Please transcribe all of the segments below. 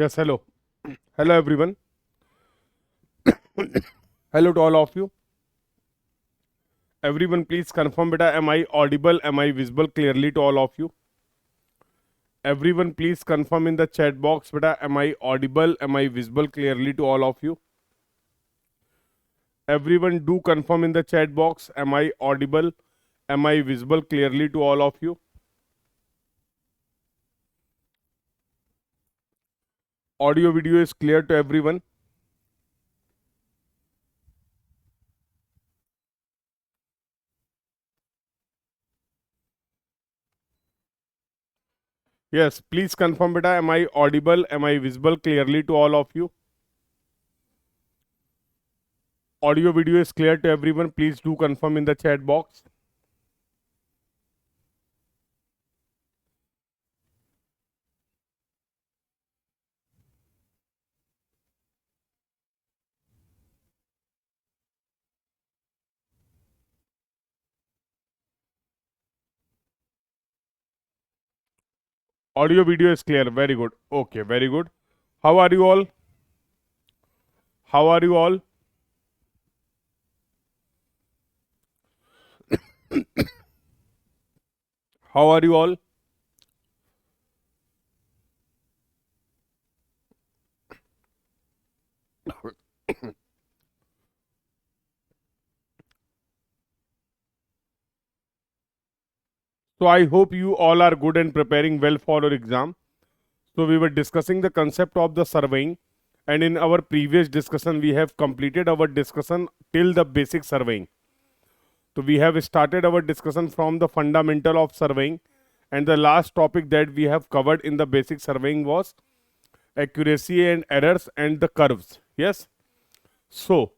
Yes, hello. Hello, everyone. Hello to all of you. Everyone, please confirm, beta, am I audible? Am I visible clearly to all of you? Everyone, please confirm in the chat box, beta, am I audible? Am I visible clearly to all of you? Everyone, do confirm in the chat box, am I audible? Am I visible clearly to all of you? Audio video is clear to everyone. Yes, please confirm, beta, am I audible? Am I visible clearly to all of you? Audio video is clear to everyone. Please do confirm in the chat box. Audio video is clear. Very good. Okay, very good. How are you all? How are you all? How are you all? So I hope you all are good and preparing well for your exam. So we were discussing the concept of the surveying, and in our previous discussion we have completed our discussion till the basic surveying. So we have started our discussion from the fundamental of surveying, and the last topic that we have covered in the basic surveying was accuracy and errors and the curves. Yes. So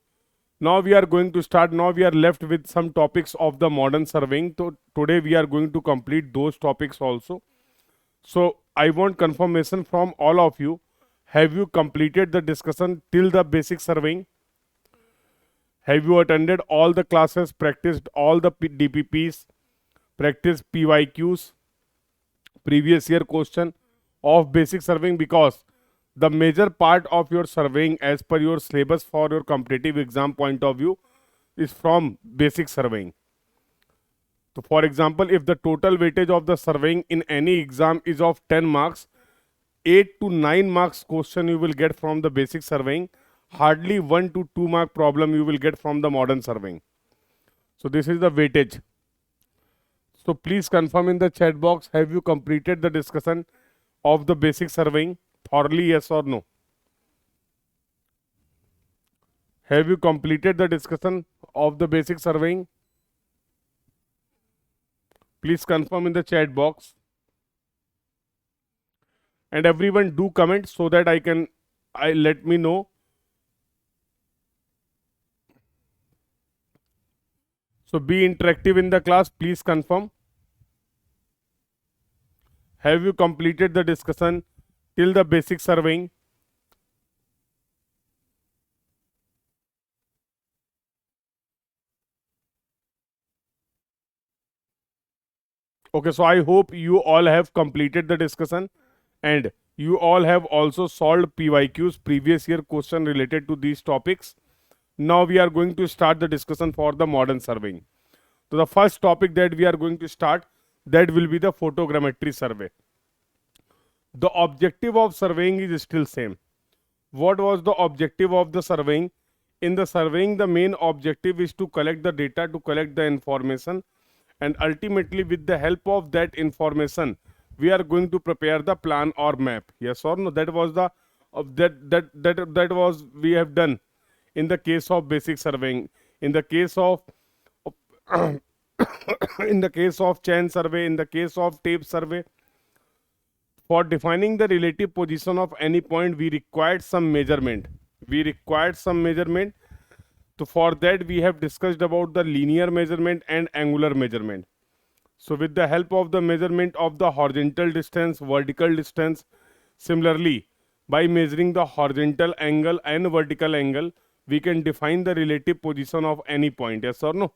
now we are going to start. Now we are left with some topics of the modern surveying. So today we are going to complete those topics also. So I want confirmation from all of you. Have you completed the discussion till the basic surveying? Have you attended all the classes, practiced all the DPPs, practiced PYQs, previous year question of basic surveying? Because the major part of your surveying as per your syllabus for your competitive exam point of view is from basic surveying. So for example, if the total weightage of the surveying in any exam is of 10 marks, 8 to 9 marks question you will get from the basic surveying. Hardly 1 to 2 mark problem you will get from the modern surveying. So this is the weightage. So please confirm in the chat box, have you completed the discussion of the basic surveying thoroughly, yes or no? Have you completed the discussion of the basic surveying? Please confirm in the chat box. And everyone do comment so that I let me know. So be interactive in the class. Please confirm. Have you completed the discussion till the basic surveying? Okay, so I hope you all have completed the discussion and you all have also solved PYQs, previous year question related to these topics. Now we are going to start the discussion for the modern surveying. So the first topic that we are going to start, that will be the photogrammetry survey. The objective of surveying is still same. What was the objective of the surveying? In the surveying, the main objective is to collect the data, to collect the information, and ultimately with the help of that information we are going to prepare the plan or map. Yes or no? That was the that was we have done in the case of basic surveying. In the case of in the case of chain survey, in the case of tape survey, for defining the relative position of any point we required some measurement. So for that we have discussed about the linear measurement and angular measurement. So with the help of the measurement of the horizontal distance, vertical distance, similarly by measuring the horizontal angle and vertical angle, we can define the relative position of any point. Yes or no?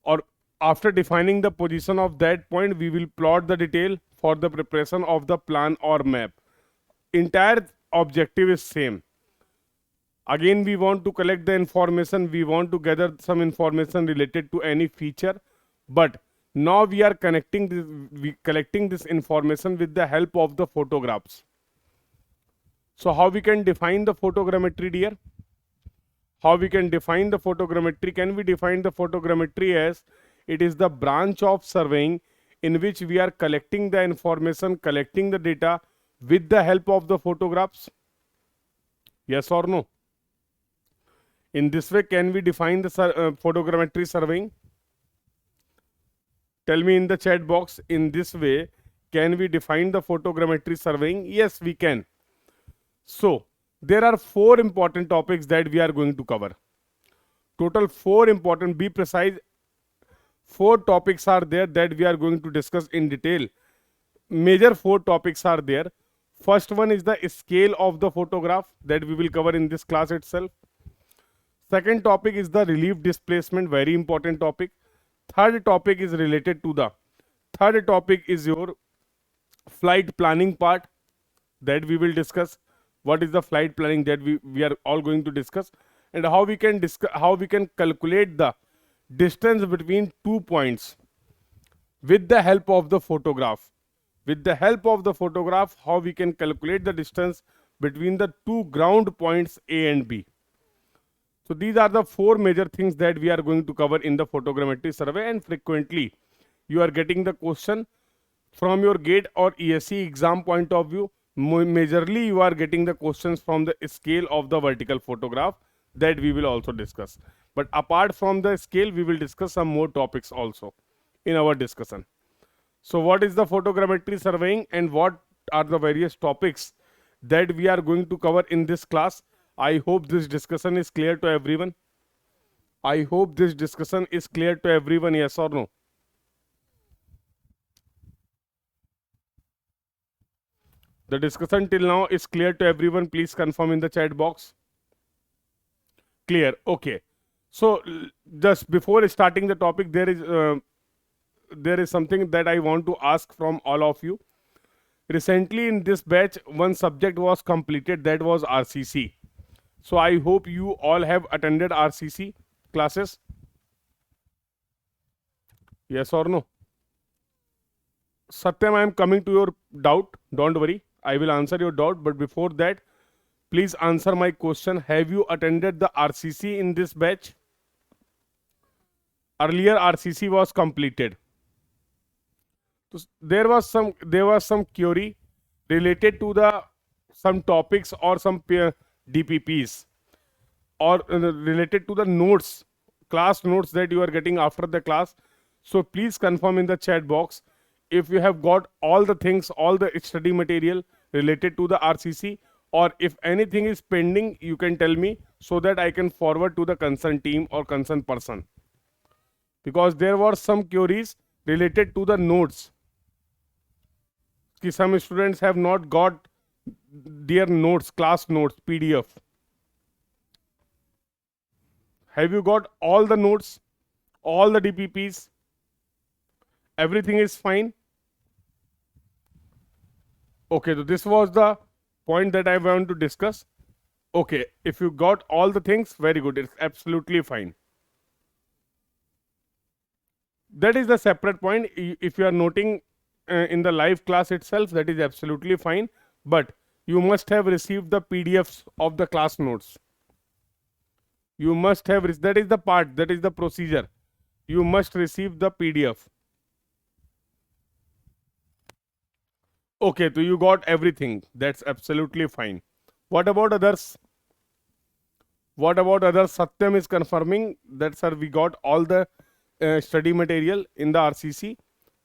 Or after defining the position of that point, we will plot the detail for the preparation of the plan or map. entire objective is same. Again, we want to collect the information, we want to gather some information related to any feature, but now we are collecting this information with the help of the photographs. So how we can define the photogrammetry, dear? How we can define the photogrammetry? Can we define the photogrammetry as it is the branch of surveying in which we are collecting the information, collecting the data with the help of the photographs? Yes or no? In this way, can we define the photogrammetry surveying? Tell me in the chat box, in this way, can we define the photogrammetry surveying? Yes, we can. So, there are 4 important topics that we are going to cover. Total 4 important, be precise, 4 topics are there that we are going to discuss in detail. Major 4 topics are there. First one is the scale of the photograph that we will cover in this class itself. Second topic is the relief displacement, very important topic. Third topic is related to the, third topic is your flight planning part that we will discuss. What is the flight planning that we are all going to discuss, and how we can calculate the distance between 2 points with the help of the photograph. With the help of the photograph, how we can calculate the distance between the 2 ground points A and B. So these are the 4 major things that we are going to cover in the photogrammetry survey, and frequently you are getting the question from your GATE or ESE exam point of view. Majorly you are getting the questions from the scale of the vertical photograph that we will also discuss. But apart from the scale, we will discuss some more topics also in our discussion. So what is the photogrammetry surveying and what are the various topics that we are going to cover in this class? I hope this discussion is clear to everyone. I hope this discussion is clear to everyone, yes or no? The discussion till now is clear to everyone. Please confirm in the chat box. Clear. Okay. So just before starting the topic, there is something that I want to ask from all of you. Recently in this batch, one subject was completed, that was RCC. So I hope you all have attended RCC classes. Yes or no? Satyam, I am coming to your doubt. Don't worry. I will answer your doubt. But before that, please answer my question. Have you attended the RCC in this batch? Earlier RCC was completed. So there was some query related to the some topics or some DPPs or related to the notes, class notes that you are getting after the class. So please confirm in the chat box if you have got all the things, all the study material related to the RCC, or if anything is pending, you can tell me so that I can forward to the concerned team or concerned person. Because there were some queries related to the notes. Some students have not got their notes, class notes, PDF. Have you got all the notes, all the DPPs? Everything is fine? Okay, so this was the point that I want to discuss. Okay, if you got all the things, very good. It's absolutely fine. That is the separate point. If you are noting in the live class itself, that is absolutely fine. But you must have received the PDFs of the class notes. You must have, that is the part, that is the procedure. You must receive the PDF. Okay, so you got everything. That's absolutely fine. What about others? What about others? Satyam is confirming that, sir, we got all the study material in the RCC.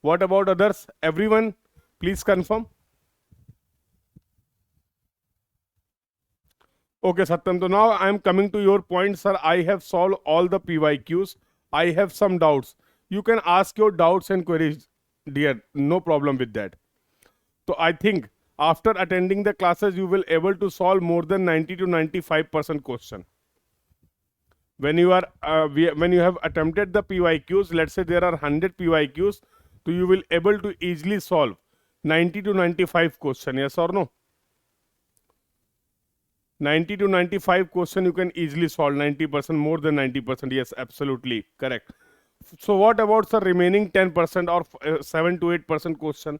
What about others? Everyone, please confirm. Okay, Satyam. So now I am coming to your point, sir. I have solved all the PYQs. I have some doubts. You can ask your doubts and queries, dear. No problem with that. So I think after attending the classes, you will able to solve more than 90 to 95% question. When you are when you have attempted the PYQs, let's say there are 100 PYQs, so you will able to easily solve 90 to 95 question. Yes or no? 90 to 95 question you can easily solve. 90%, more than 90%. Yes, absolutely correct. So what about the remaining 10% or 7 to 8% question?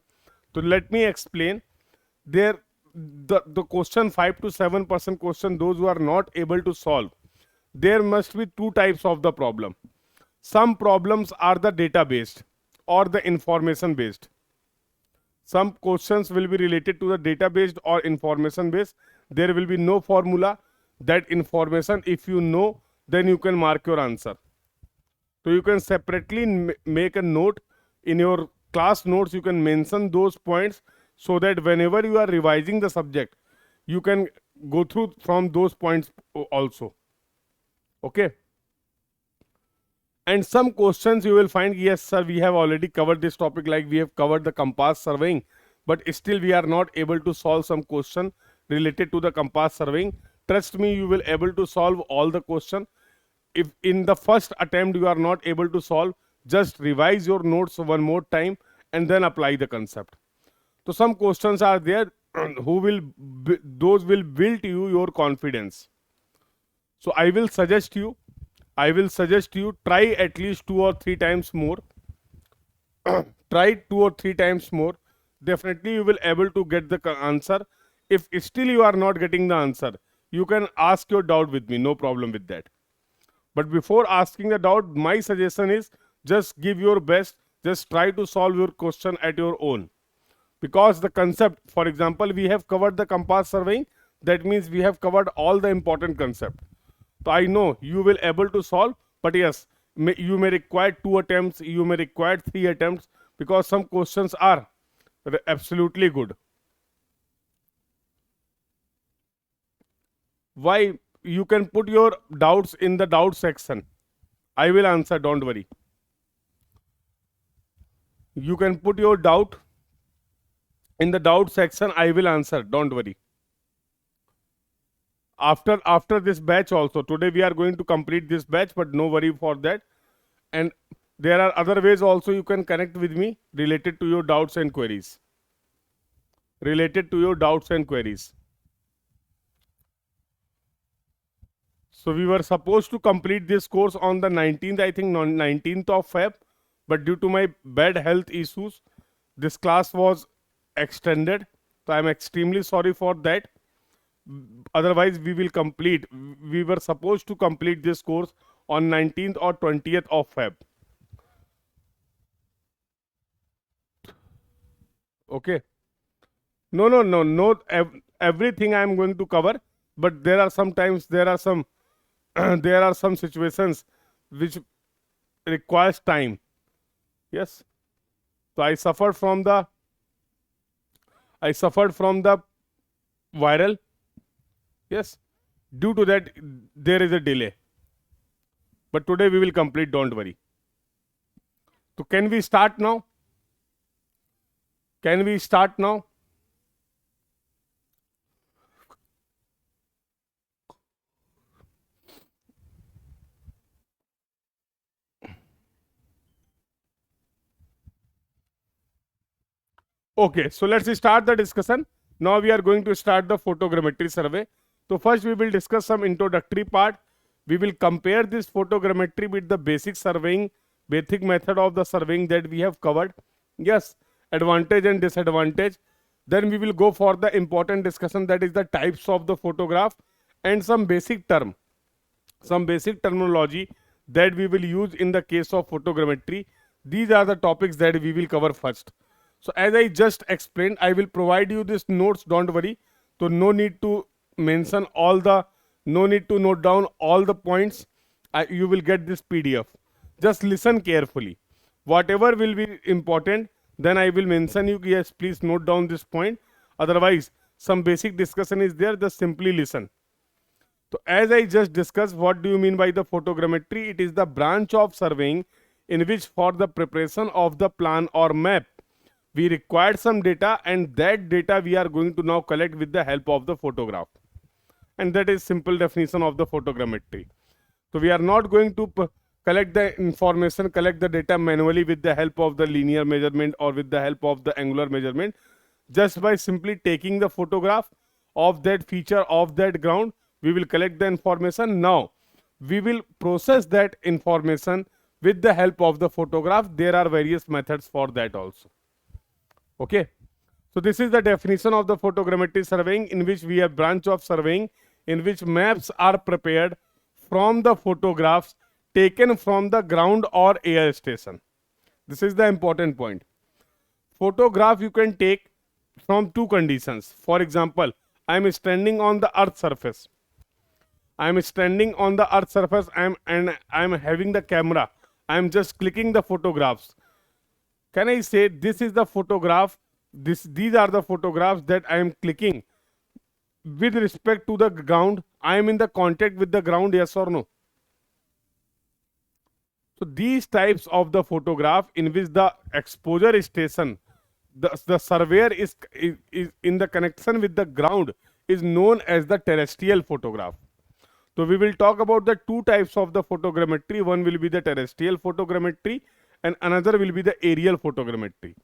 So let me explain. There, the question 5 to 7% question, those who are not able to solve, there must be two types of the problem. Some problems are the data based or the information based. Some questions will be related to the data based or information based. There will be no formula. That information, if you know, then you can mark your answer. So you can separately make a note in your class notes. You can mention those points so that whenever you are revising the subject, you can go through from those points also. Okay. And some questions you will find, yes, sir, we have already covered this topic, like we have covered the compass surveying, but still we are not able to solve some question related to the compass surveying. Trust me, you will able to solve all the question. If in the first attempt you are not able to solve, just revise your notes one more time and then apply the concept. So some questions are there who will those will build you your confidence. So I will suggest you try at least 2 or 3 times more. Try 2 or 3 times more. Definitely you will able to get the answer. If still you are not getting the answer, you can ask your doubt with me, no problem with that. But before asking the doubt, my suggestion is just give your best. Just try to solve your question at your own. Because the concept, for example, we have covered the compass surveying. That means we have covered all the important concept. So I know you will able to solve, but yes, you may require 2 attempts, you may require 3 attempts, because some questions are absolutely good. Why? You can put your doubts in the doubt section. I will answer, don't worry. You can put your doubt in the doubt section. I will answer, don't worry. After this batch also, today we are going to complete this batch, but no worry for that. And there are other ways also you can connect with me related to your doubts and queries. Related to your doubts and queries. So we were supposed to complete this course on the 19th, I think 19th of Feb, but due to my bad health issues, this class was extended. So I am extremely sorry for that. Otherwise, we will complete. We were supposed to complete this course on 19th or 20th of Feb. Okay. No. Everything I am going to cover, but there are sometimes there are some there are some situations which requires time. Yes. So I suffered from the viral. Yes. Due to that, there is a delay. But today we will complete, don't worry. So can we start now? Can we start now? Okay, so let's start the discussion. Now we are going to start the photogrammetry survey. So first we will discuss some introductory part. We will compare this photogrammetry with the basic surveying, basic method of the surveying that we have covered. Yes, advantage and disadvantage. Then we will go for the important discussion, that is the types of the photograph and some basic terminology that we will use in the case of photogrammetry. These are the topics that we will cover first. So as I just explained, I will provide you these notes, don't worry. So no need to mention no need to note down all the points. You will get this PDF. Just listen carefully. Whatever will be important, then I will mention you, yes, please note down this point. Otherwise, some basic discussion is there, just simply listen. So as I just discussed, what do you mean by the photogrammetry? It is the branch of surveying in which for the preparation of the plan or map, we required some data, and that data we are going to now collect with the help of the photograph. And that is simple definition of the photogrammetry. So we are not going to collect the information, collect the data manually with the help of the linear measurement or with the help of the angular measurement. Just by simply taking the photograph of that feature of that ground, we will collect the information. Now we will process that information with the help of the photograph. There are various methods for that also. Okay, so this is the definition of the photogrammetry surveying, in which we have branch of surveying in which maps are prepared from the photographs taken from the ground or air station. This is the important point. Photograph you can take from two conditions. For example, I am standing on the earth surface. I am standing on the earth surface, and I am having the camera. I am just clicking the photographs. Can I say this is the photograph? These are the photographs that I am clicking. With respect to the ground, I am in the contact with the ground, yes or no? So these types of the photograph in which the exposure station, the surveyor is in the connection with the ground, is known as the terrestrial photograph. So we will talk about the two types of the photogrammetry. One will be the terrestrial photogrammetry and another will be the aerial photogrammetry.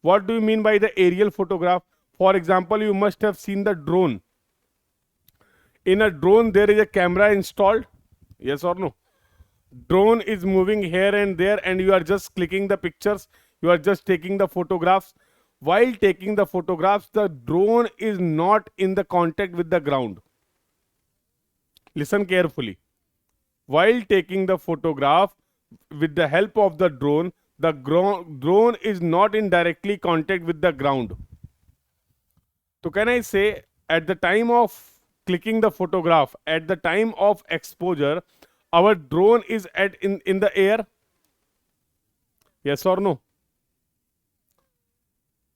What do you mean by the aerial photograph? For example, you must have seen the drone. In a drone, there is a camera installed. Yes or no? Drone is moving here and there, and you are just clicking the pictures. You are just taking the photographs. While taking the photographs, the drone is not in the contact with the ground. Listen carefully. While taking the photograph with the help of the drone is not in directly contact with the ground. So can I say, at the time of clicking the photograph, at the time of exposure, our drone is in the air? Yes or no?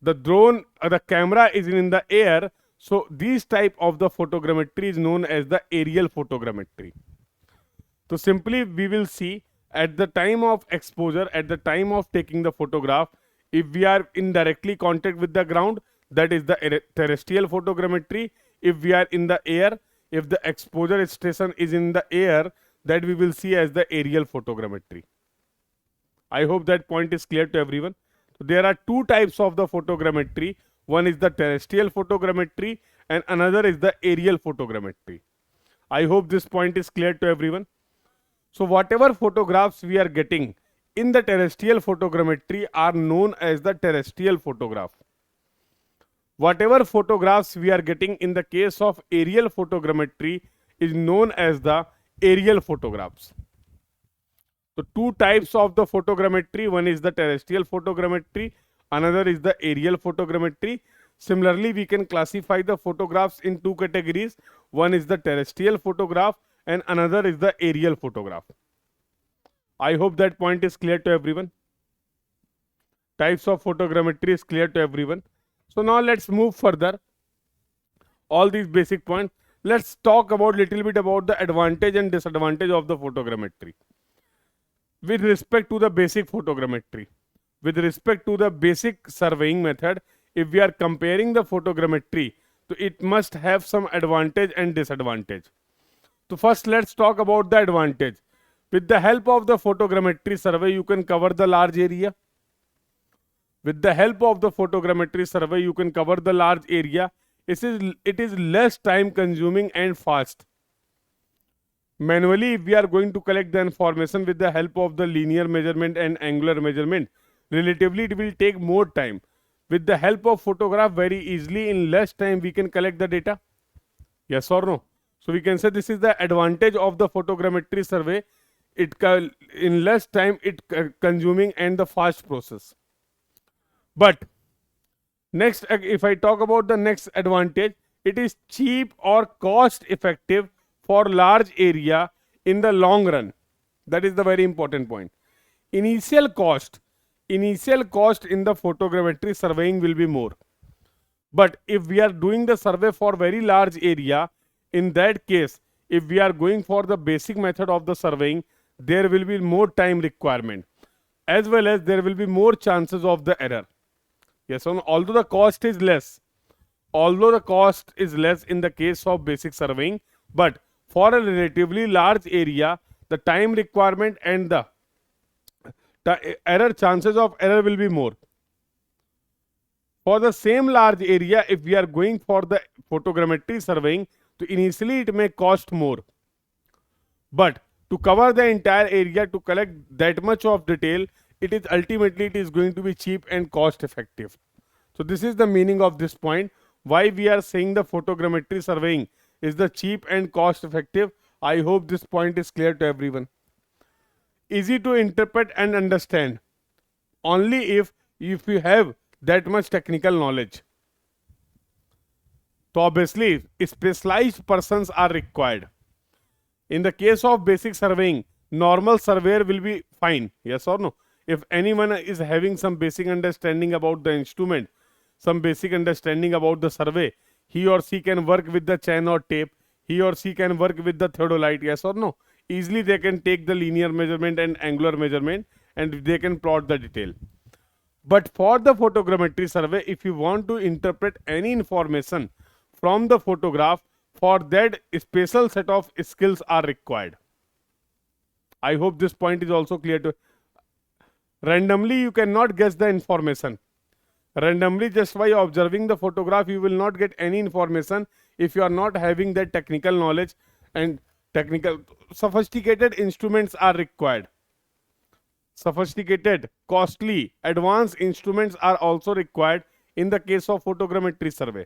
The drone, the camera is in the air. So these type of the photogrammetry is known as the aerial photogrammetry. So simply we will see, at the time of exposure, at the time of taking the photograph, if we are in directly contact with the ground, that is the terrestrial photogrammetry. If we are in the air, if the exposure station is in the air, that we will see as the aerial photogrammetry. I hope that point is clear to everyone. So there are two types of the photogrammetry. One is the terrestrial photogrammetry and another is the aerial photogrammetry. I hope this point is clear to everyone. So whatever photographs we are getting in the terrestrial photogrammetry are known as the terrestrial photograph. Whatever photographs we are getting in the case of aerial photogrammetry is known as the aerial photographs. So two types of the photogrammetry. One is the terrestrial photogrammetry, another is the aerial photogrammetry. Similarly, we can classify the photographs in two categories. One is the terrestrial photograph and another is the aerial photograph. I hope that point is clear to everyone. Types of photogrammetry is clear to everyone. So now let's move further. All these basic points. Let's talk about little bit about the advantage and disadvantage of the photogrammetry. With respect to the basic photogrammetry, with respect to the basic surveying method, if we are comparing the photogrammetry, so it must have some advantage and disadvantage. So first let's talk about the advantage. With the help of the photogrammetry survey, you can cover the large area. With the help of the photogrammetry survey, you can cover the large area. It is less time consuming and fast. Manually, if we are going to collect the information with the help of the linear measurement and angular measurement, relatively it will take more time. With the help of photograph, very easily in less time we can collect the data. Yes or no? So we can say this is the advantage of the photogrammetry survey. In less time it consuming and the fast process. But next, if I talk about the next advantage, it is cheap or cost effective for large area in the long run. That is the very important point. Initial cost in the photogrammetry surveying will be more. But if we are doing the survey for very large area, in that case, if we are going for the basic method of the surveying, there will be more time requirement, as well as there will be more chances of the error. Yes, although the cost is less, in the case of basic surveying, but for a relatively large area, the time requirement and the chances of error will be more. For the same large area, if we are going for the photogrammetry surveying, so initially it may cost more. But to cover the entire area, to collect that much of detail, it is going to be cheap and cost effective. So this is the meaning of this point. Why we are saying the photogrammetry surveying is the cheap and cost effective. I hope this point is clear to everyone. Easy to interpret and understand only if you have that much technical knowledge. So obviously specialized persons are required. In the case of basic surveying, normal surveyor will be fine. Yes or no? If anyone is having some basic understanding about the instrument, some basic understanding about the survey, he or she can work with the chain or tape. He or she can work with the theodolite. Yes or no? Easily they can take the linear measurement and angular measurement and they can plot the detail. But for the photogrammetry survey, if you want to interpret any information from the photograph, for that special set of skills are required. I hope this point is also clear to. Randomly you cannot guess the information. Randomly, just by observing the photograph, you will not get any information if you are not having that technical knowledge, and technical sophisticated instruments are required. Sophisticated, costly, advanced instruments are also required in the case of photogrammetry survey.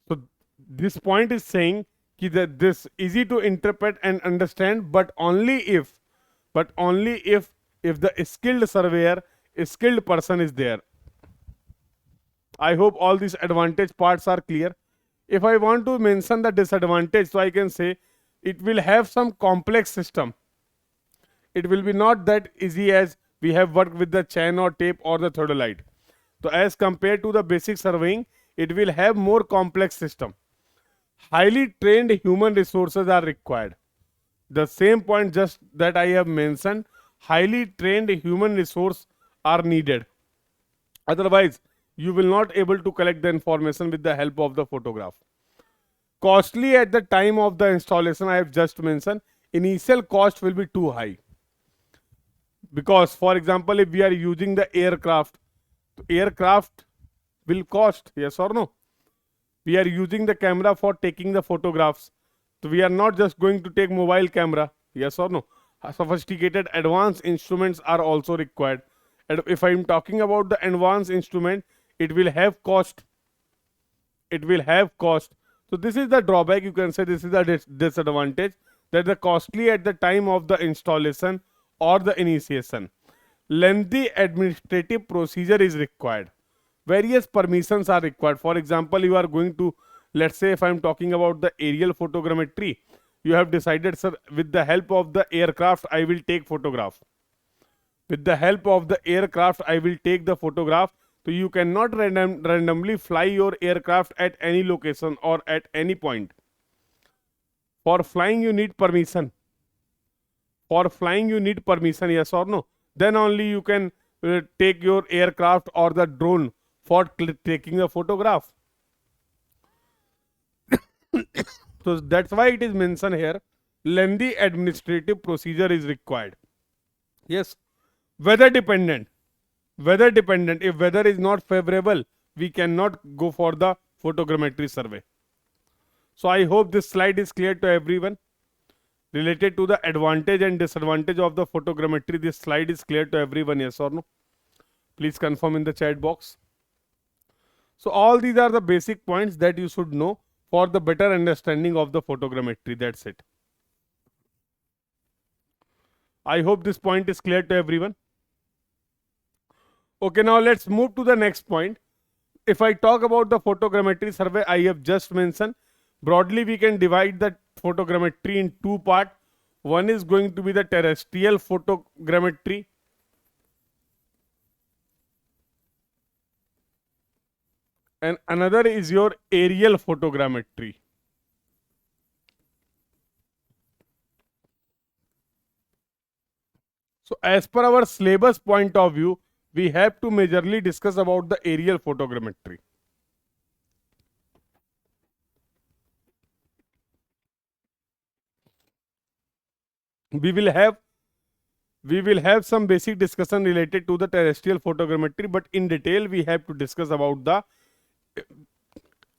So this point is saying that this easy to interpret and understand, but only if the skilled surveyor, a skilled person is there. I hope all these advantage parts are clear. If I want to mention the disadvantage, so I can say it will have some complex system. It will be not that easy as we have worked with the chain or tape or the theodolite. So as compared to the basic surveying, it will have more complex system. Highly trained human resources are required. The same point just that I have mentioned, highly trained human resource are needed. Otherwise, you will not able to collect the information with the help of the photograph. Costly at the time of the installation, I have just mentioned, initial cost will be too high. Because for example, if we are using the aircraft will cost, yes or no? We are using the camera for taking the photographs. So we are not just going to take mobile camera, yes or no? Sophisticated advanced instruments are also required. And if I am talking about the advanced instrument, it will have cost. It will have cost. So this is the drawback, you can say this is the disadvantage, that the costly at the time of the installation or the initiation. Lengthy administrative procedure is required. Various permissions are required. For example, you are going to, let's say if I am talking about the aerial photogrammetry, you have decided, sir, with the help of the aircraft I will take photograph. With the help of the aircraft I will take the photograph. So you cannot randomly fly your aircraft at any location or at any point. For flying you need permission. For flying you need permission, yes or no? Then only you can take your aircraft or the drone for taking a photograph. So that's why it is mentioned here, lengthy administrative procedure is required. Yes. Weather dependent. Weather dependent. If weather is not favorable, we cannot go for the photogrammetry survey. So I hope this slide is clear to everyone. Related to the advantage and disadvantage of the photogrammetry, this slide is clear to everyone, yes or no? Please confirm in the chat box. So all these are the basic points that you should know for the better understanding of the photogrammetry. That's it. I hope this point is clear to everyone. Okay, now let's move to the next point. If I talk about the photogrammetry survey, I have just mentioned, broadly we can divide the photogrammetry in two parts. One is going to be the terrestrial photogrammetry, and another is your aerial photogrammetry. So as per our syllabus point of view, we have to majorly discuss about the aerial photogrammetry. We will have we will have some basic discussion related to the terrestrial photogrammetry, but in detail we have to discuss about the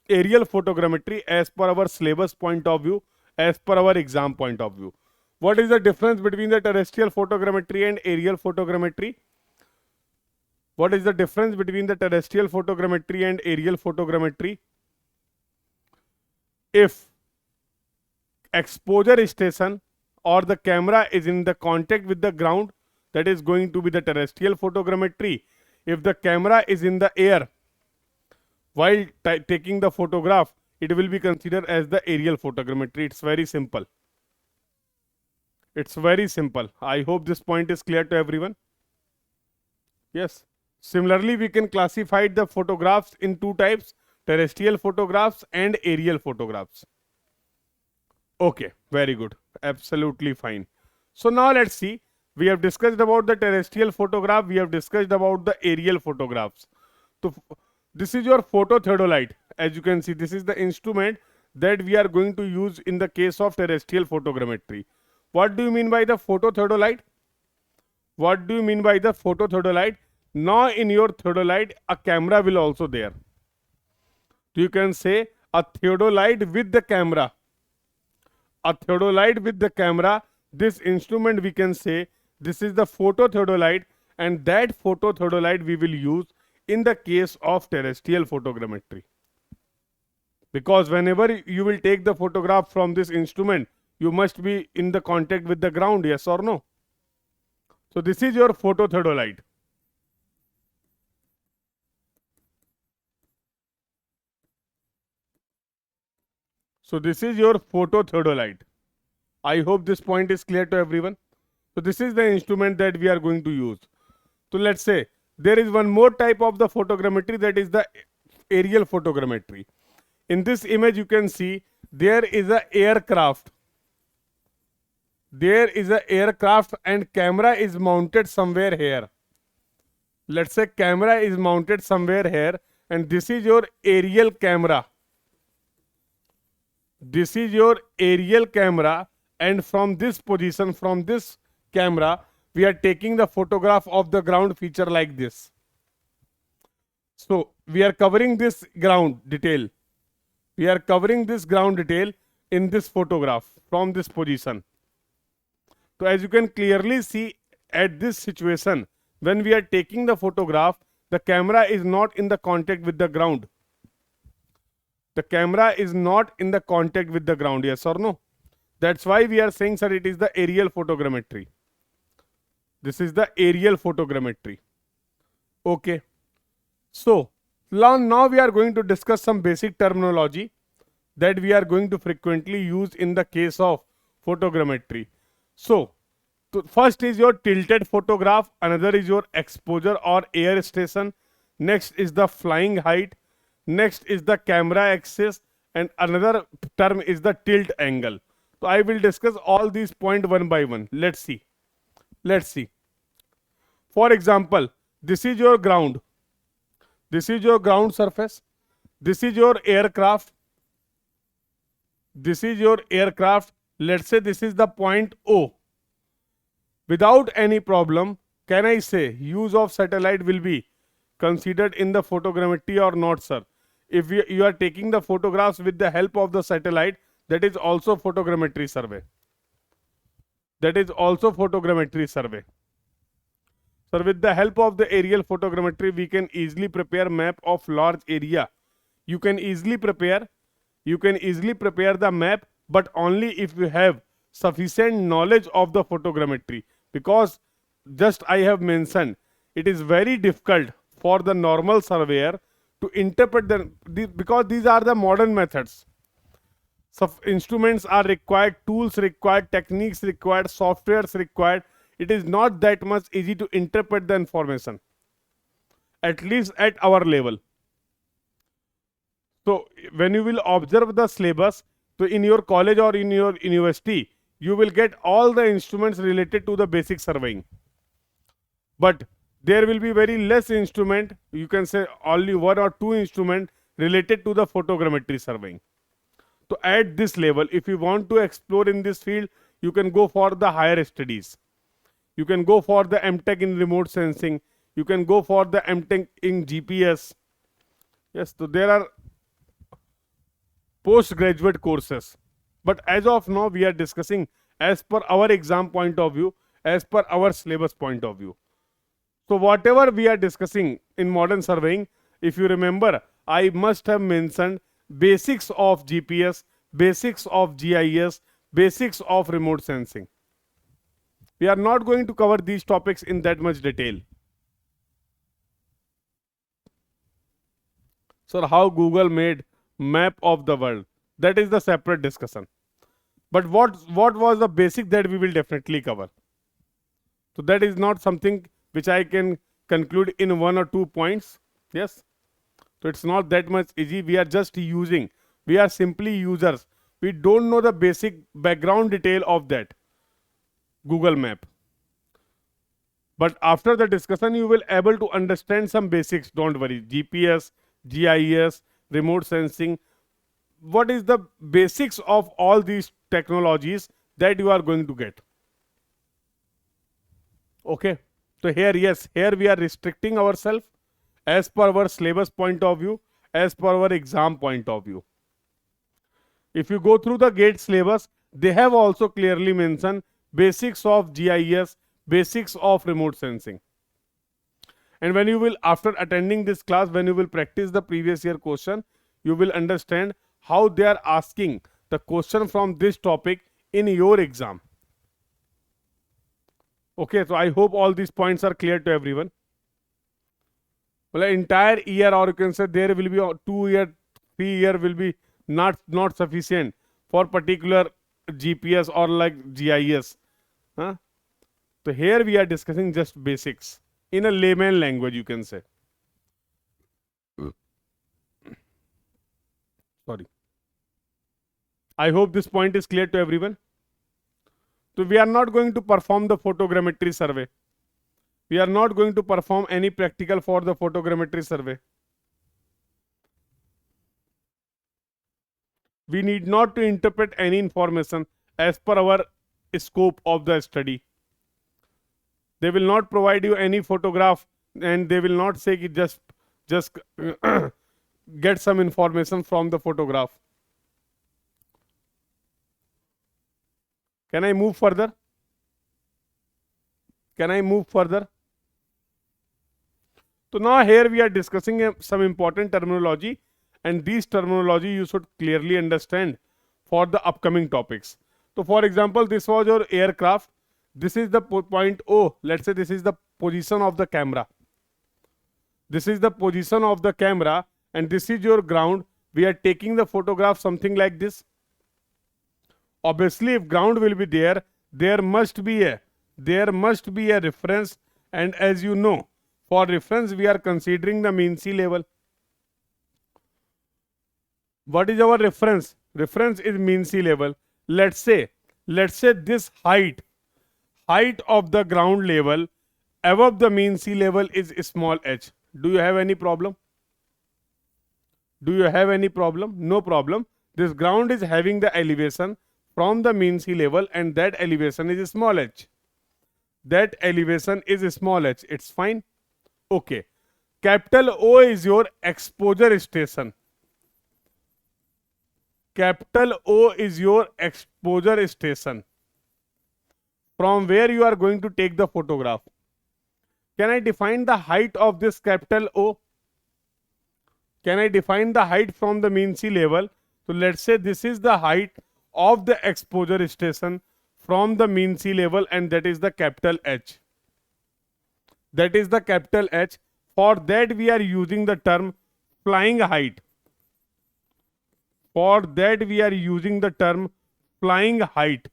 aerial photogrammetry as per our syllabus point of view, as per our exam point of view. What is the difference between the terrestrial photogrammetry and aerial photogrammetry? What is the difference between the terrestrial photogrammetry and aerial photogrammetry? If exposure station or the camera is in the contact with the ground, that is going to be the terrestrial photogrammetry. If the camera is in the air while taking the photograph, it will be considered as the aerial photogrammetry. It's very simple. It's very simple. I hope this point is clear to everyone. Yes. Similarly, we can classify the photographs in two types: terrestrial photographs and aerial photographs. Okay, very good. Absolutely fine. So now let's see. We have discussed about the terrestrial photograph. We have discussed about the aerial photographs. So this is your phototheodolite. As you can see, this is the instrument that we are going to use in the case of terrestrial photogrammetry. What do you mean by the phototheodolite? What do you mean by the phototheodolite? Now in your theodolite, a camera will also there. So you can say a theodolite with the camera. A theodolite with the camera. This instrument we can say this is the phototheodolite, and that phototheodolite we will use in the case of terrestrial photogrammetry. Because whenever you will take the photograph from this instrument, you must be in the contact with the ground, yes or no? So this is your phototheodolite. So this is your phototheodolite. I hope this point is clear to everyone. So this is the instrument that we are going to use. So let's say there is one more type of the photogrammetry, that is the aerial photogrammetry. In this image you can see there is a aircraft. There is a aircraft and camera is mounted somewhere here. Let's say camera is mounted somewhere here, and this is your aerial camera. This is your aerial camera, and from this position, from this camera, we are taking the photograph of the ground feature like this. So we are covering this ground detail. We are covering this ground detail in this photograph from this position. So as you can clearly see at this situation, when we are taking the photograph, the camera is not in the contact with the ground. The camera is not in the contact with the ground, yes or no? That's why we are saying, sir, it is the aerial photogrammetry. This is the aerial photogrammetry. Okay. So now we are going to discuss some basic terminology that we are going to frequently use in the case of photogrammetry. So first is your tilted photograph, another is your exposure or air station, next is the flying height, next is the camera axis, and another term is the tilt angle. So I will discuss all these points one by one. Let's see. Let's see. For example, this is your ground. This is your ground surface. This is your aircraft. This is your aircraft. Let's say this is the point O. Without any problem, can I say use of satellite will be considered in the photogrammetry or not, sir? If you are taking the photographs with the help of the satellite, that is also photogrammetry survey. That is also photogrammetry survey. Sir, with the help of the aerial photogrammetry, we can easily prepare map of large area. You can easily prepare the map, but only if you have sufficient knowledge of the photogrammetry. Because just I have mentioned, it is very difficult for the normal surveyor to interpret because these are the modern methods. So instruments are required, tools required, techniques required, softwares required. It is not that much easy to interpret the information, at least at our level. So when you will observe the syllabus, so in your college or in your university, you will get all the instruments related to the basic surveying. But there will be very less instrument, you can say only one or two instrument related to the photogrammetry surveying. So at this level, if you want to explore in this field, you can go for the higher studies. You can go for the MTech in remote sensing. You can go for the MTech in GPS. Yes, so there are postgraduate courses. But as of now, we are discussing as per our exam point of view, as per our syllabus point of view. So whatever we are discussing in modern surveying, if you remember, I must have mentioned basics of GPS, basics of GIS, basics of remote sensing. We are not going to cover these topics in that much detail. So how Google made map of the world, that is the separate discussion. But what was the basic that we will definitely cover? So that is not something which I can conclude in 1 or 2 points. Yes. So it's not that much easy. We are just using. We are simply users. We don't know the basic background detail of that Google map. But after the discussion, you will able to understand some basics. Don't worry. GPS, GIS, remote sensing. What is the basics of all these technologies that you are going to get? Okay. So here, yes, here we are restricting ourselves as per our syllabus point of view, as per our exam point of view. If you go through the GATE syllabus, they have also clearly mentioned basics of GIS, basics of remote sensing. And when you will, after attending this class, when you will practice the previous year question, you will understand how they are asking the question from this topic in your exam. Okay, so I hope all these points are clear to everyone. Well, entire year, or you can say there will be 2 year, 3 year will be not sufficient for particular GPS or like GIS. Huh? So here we are discussing just basics in a layman language, you can say. Sorry. I hope this point is clear to everyone. So we are not going to perform the photogrammetry survey. We are not going to perform any practical for the photogrammetry survey. We need not to interpret any information as per our scope of the study. They will not provide you any photograph, and they will not say just get some information from the photograph. Can I move further? Can I move further? So now here we are discussing some important terminology, and these terminology you should clearly understand for the upcoming topics. So for example, this was your aircraft. This is the point O. Let's say this is the position of the camera. This is the position of the camera, and this is your ground. We are taking the photograph something like this. Obviously, if ground will be there, there must be a reference, and as you know, for reference we are considering the mean sea level. What is our reference? Reference is mean sea level. Let's say this height of the ground level above the mean sea level is small h. Do you have any problem? Do you have any problem? No problem. This ground is having the elevation from the mean sea level, and that elevation is small h. That elevation is small h. It's fine. Okay. Capital O is your exposure station. Capital O is your exposure station, from where you are going to take the photograph. Can I define the height of this capital O? Can I define the height from the mean sea level? So let's say this is the height of the exposure station from the mean sea level, and that is the capital H. That is the capital H. For that we are using the term flying height. For that we are using the term flying height.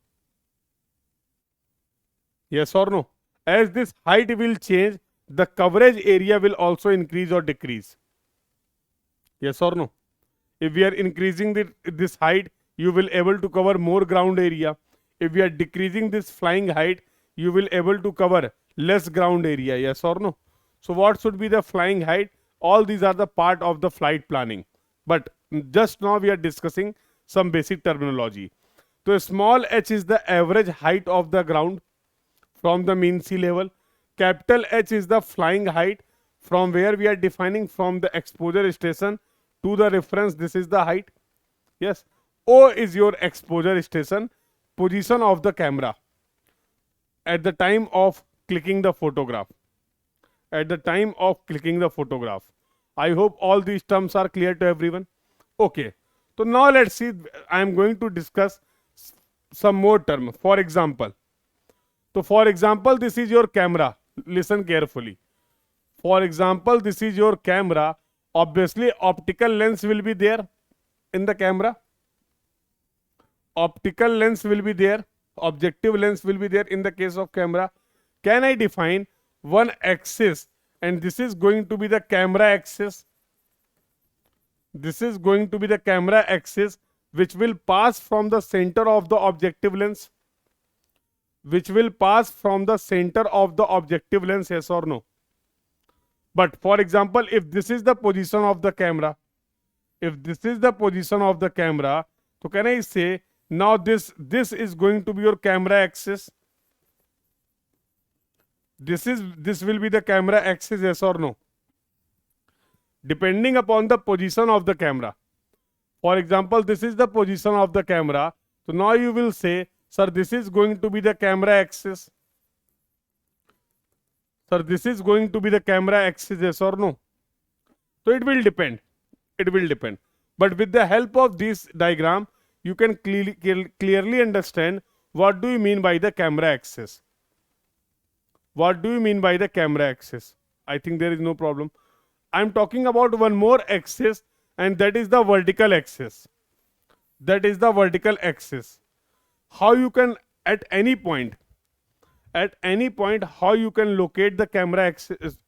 Yes or no? As this height will change, the coverage area will also increase or decrease. Yes or no? If we are increasing this height, you will able to cover more ground area. If we are decreasing this flying height, you will able to cover less ground area. Yes or no? So what should be the flying height? All these are the part of the flight planning. But just now we are discussing some basic terminology. So small h is the average height of the ground from the mean sea level. Capital H is the flying height from where we are defining from the exposure station to the reference. This is the height. Yes. O is your exposure station, position of the camera at the time of clicking the photograph. At the time of clicking the photograph. I hope all these terms are clear to everyone. Okay. So now let's see. I am going to discuss some more terms. For example, this is your camera. Listen carefully. For example, this is your camera. Obviously, optical lens will be there in the camera. Optical lens will be there. Objective lens will be there in the case of camera. Can I define one axis, and this is going to be the camera axis? This is going to be the camera axis which will pass from the center of the objective lens. Which will pass from the center of the objective lens, yes or no? But for example, if this is the position of the camera, so can I say now this is going to be your camera axis? This will be the camera axis, yes or no? Depending upon the position of the camera. For example, this is the position of the camera. So now you will say, sir, this is going to be the camera axis. Sir, this is going to be the camera axis, yes or no? So it will depend. But with the help of this diagram, you can clearly understand what do you mean by the camera axis. I think there is no problem. I am talking about one more axis, and that is the vertical axis. How you can at any point, how you can locate the camera axis,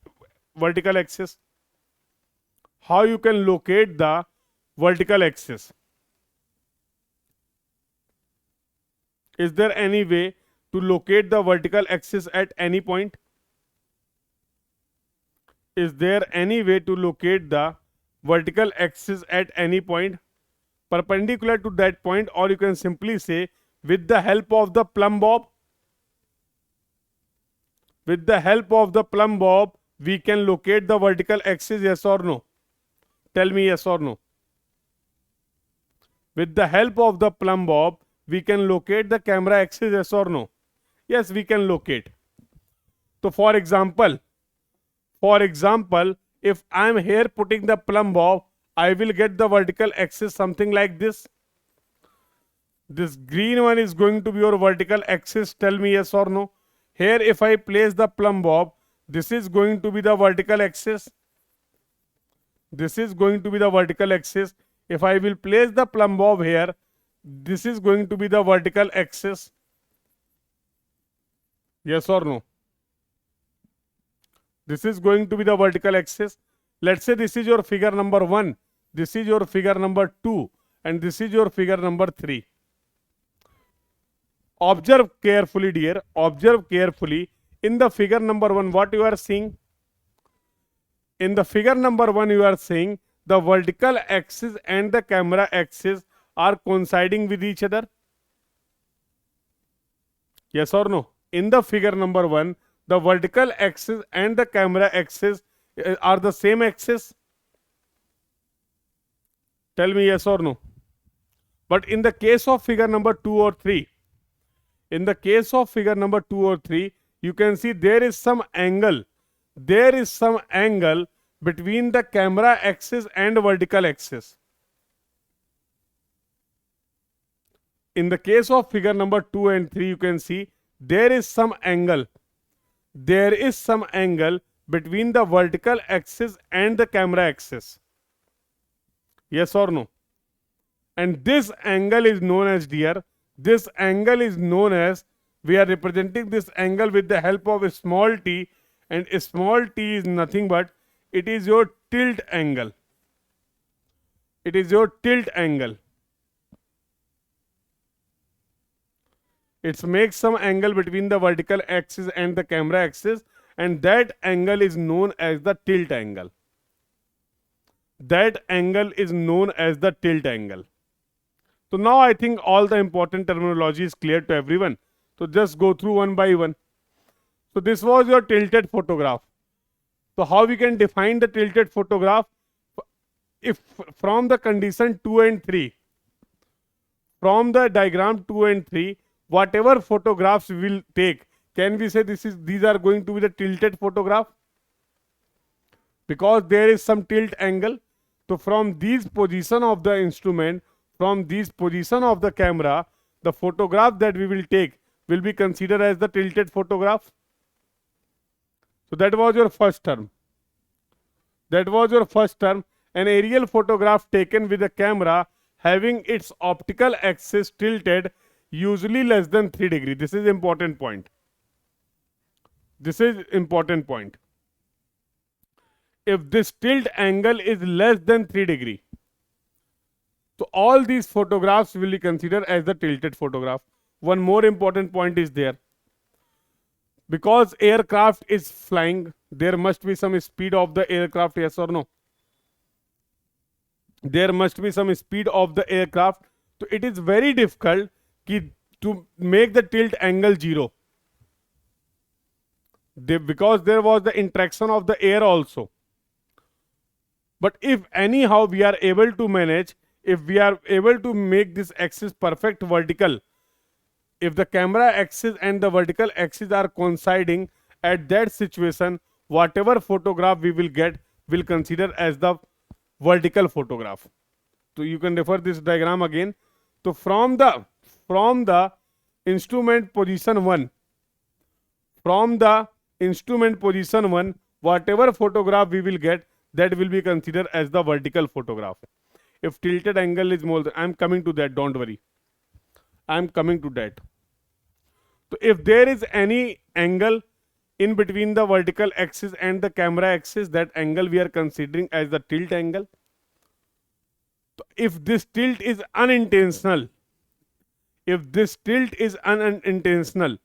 vertical axis? How you can locate the vertical axis? Is there any way to locate the vertical axis at any point? Is there any way to locate the vertical axis at any point perpendicular to that point, or you can simply say with the help of the plumb bob? With the help of the plumb bob, we can locate the vertical axis, yes or no? Tell me yes or no. With the help of the plumb bob, we can locate the camera axis, yes or no? Yes, we can locate. So for example, if I am here putting the plumb bob, I will get the vertical axis something like this. This green one is going to be your vertical axis. Tell me yes or no. Here if I place the plumb bob, this is going to be the vertical axis. If I will place the plumb bob here, this is going to be the vertical axis. Yes or no? This is going to be the vertical axis. Let's say this is your figure number 1, this is your figure number 2, and this is your figure number 3. Observe carefully, dear. Observe carefully. In the figure number 1, what you are seeing? In the figure number 1, you are seeing the vertical axis and the camera axis are coinciding with each other. Yes or no? In the figure number 1, the vertical axis and the camera axis are the same axis. Tell me yes or no. But in the case of figure number 2 or 3, you can see there is some angle. Between the camera axis and vertical axis. In the case of figure number 2 and 3, you can see there is some angle. Between the vertical axis and the camera axis. Yes or no? And this angle is known as, dear, we are representing this angle with the help of a small t, and a small t is nothing but it is your tilt angle. It makes some angle between the vertical axis and the camera axis, and that angle is known as the tilt angle. So now I think all the important terminology is clear to everyone. So just go through one by one. So this was your tilted photograph. So how we can define the tilted photograph? If from the condition 2 and 3, from the diagram 2 and 3, whatever photographs we will take, can we say these are going to be the tilted photograph? Because there is some tilt angle. So from these position of the instrument, from this position of the camera, the photograph that we will take will be considered as the tilted photograph. So that was your first term. That was your first term. An aerial photograph taken with a camera having its optical axis tilted, usually less than 3 degree. This is important point. This is important point. If this tilt angle is less than 3 degree, so all these photographs will be considered as the tilted photograph. One more important point is there. Because aircraft is flying, there must be some speed of the aircraft, yes or no? There must be some speed of the aircraft. So it is very difficult to make the tilt angle 0. Because there was the interaction of the air also. But if anyhow we are able to manage, if we are able to make this axis perfect vertical, if the camera axis and the vertical axis are coinciding, at that situation, whatever photograph we will get, will consider as the vertical photograph. So you can refer this diagram again. So from the instrument position 1, from the instrument position 1, whatever photograph we will get, that will be considered as the vertical photograph. If tilted angle is more, I am coming to that, don't worry. I am coming to that. So if there is any angle in between the vertical axis and the camera axis, that angle we are considering as the tilt angle. So if this tilt is unintentional, if this tilt is unintentional,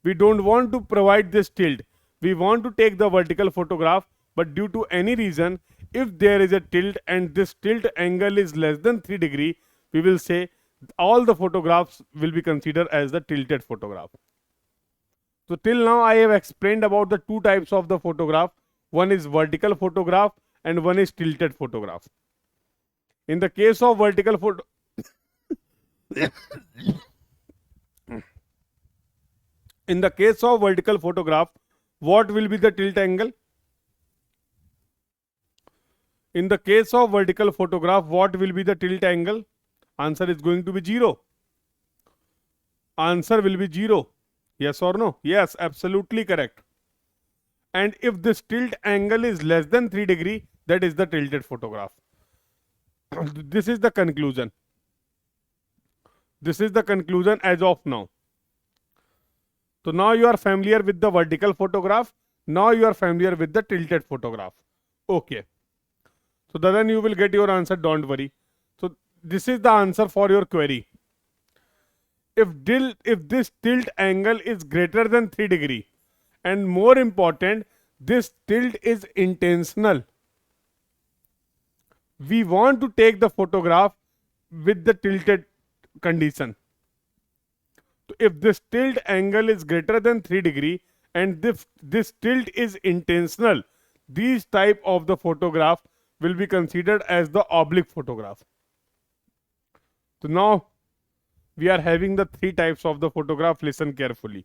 we don't want to provide this tilt. We want to take the vertical photograph, but due to any reason, if there is a tilt and this tilt angle is less than 3 degree, we will say all the photographs will be considered as the tilted photograph. So till now I have explained about the two types of the photograph. One is vertical photograph and one is tilted photograph. In the case of vertical photo in the case of vertical photograph, what will be the tilt angle? In the case of vertical photograph, what will be the tilt angle? Answer is going to be 0. Answer will be 0. Yes or no? Yes, absolutely correct. And if this tilt angle is less than 3 degree, that is the tilted photograph. This is the conclusion. This is the conclusion as of now. So now you are familiar with the vertical photograph. Now you are familiar with the tilted photograph. Okay. So then you will get your answer, don't worry. So this is the answer for your query. If this tilt angle is greater than 3 degree, and more important, this tilt is intentional. We want to take the photograph with the tilted condition. So if this tilt angle is greater than 3 degree and this tilt is intentional, these type of the photograph will be considered as the oblique photograph. So now we are having the three types of the photograph. Listen carefully.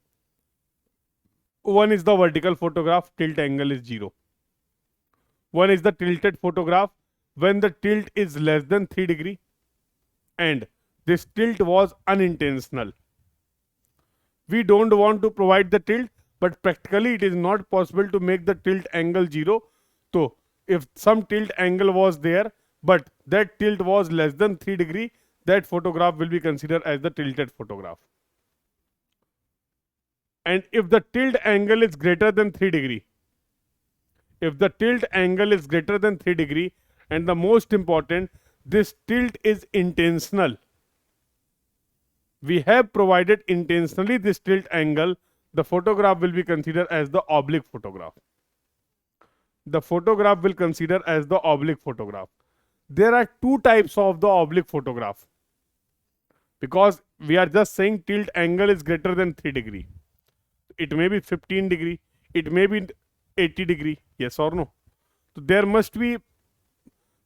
One is the vertical photograph, tilt angle is 0. One is the tilted photograph, when the tilt is less than 3 degree and this tilt was unintentional. We don't want to provide the tilt, but practically it is not possible to make the tilt angle 0. So if some tilt angle was there, but that tilt was less than 3 degree, that photograph will be considered as the tilted photograph. And if the tilt angle is greater than 3 degree, if the tilt angle is greater than 3 degree, and the most important, this tilt is intentional. We have provided intentionally this tilt angle, the photograph will be considered as the oblique photograph. The photograph will consider as the oblique photograph. There are two types of the oblique photograph. Because we are just saying tilt angle is greater than 3 degree. It may be 15 degree, it may be 80 degree, yes or no? So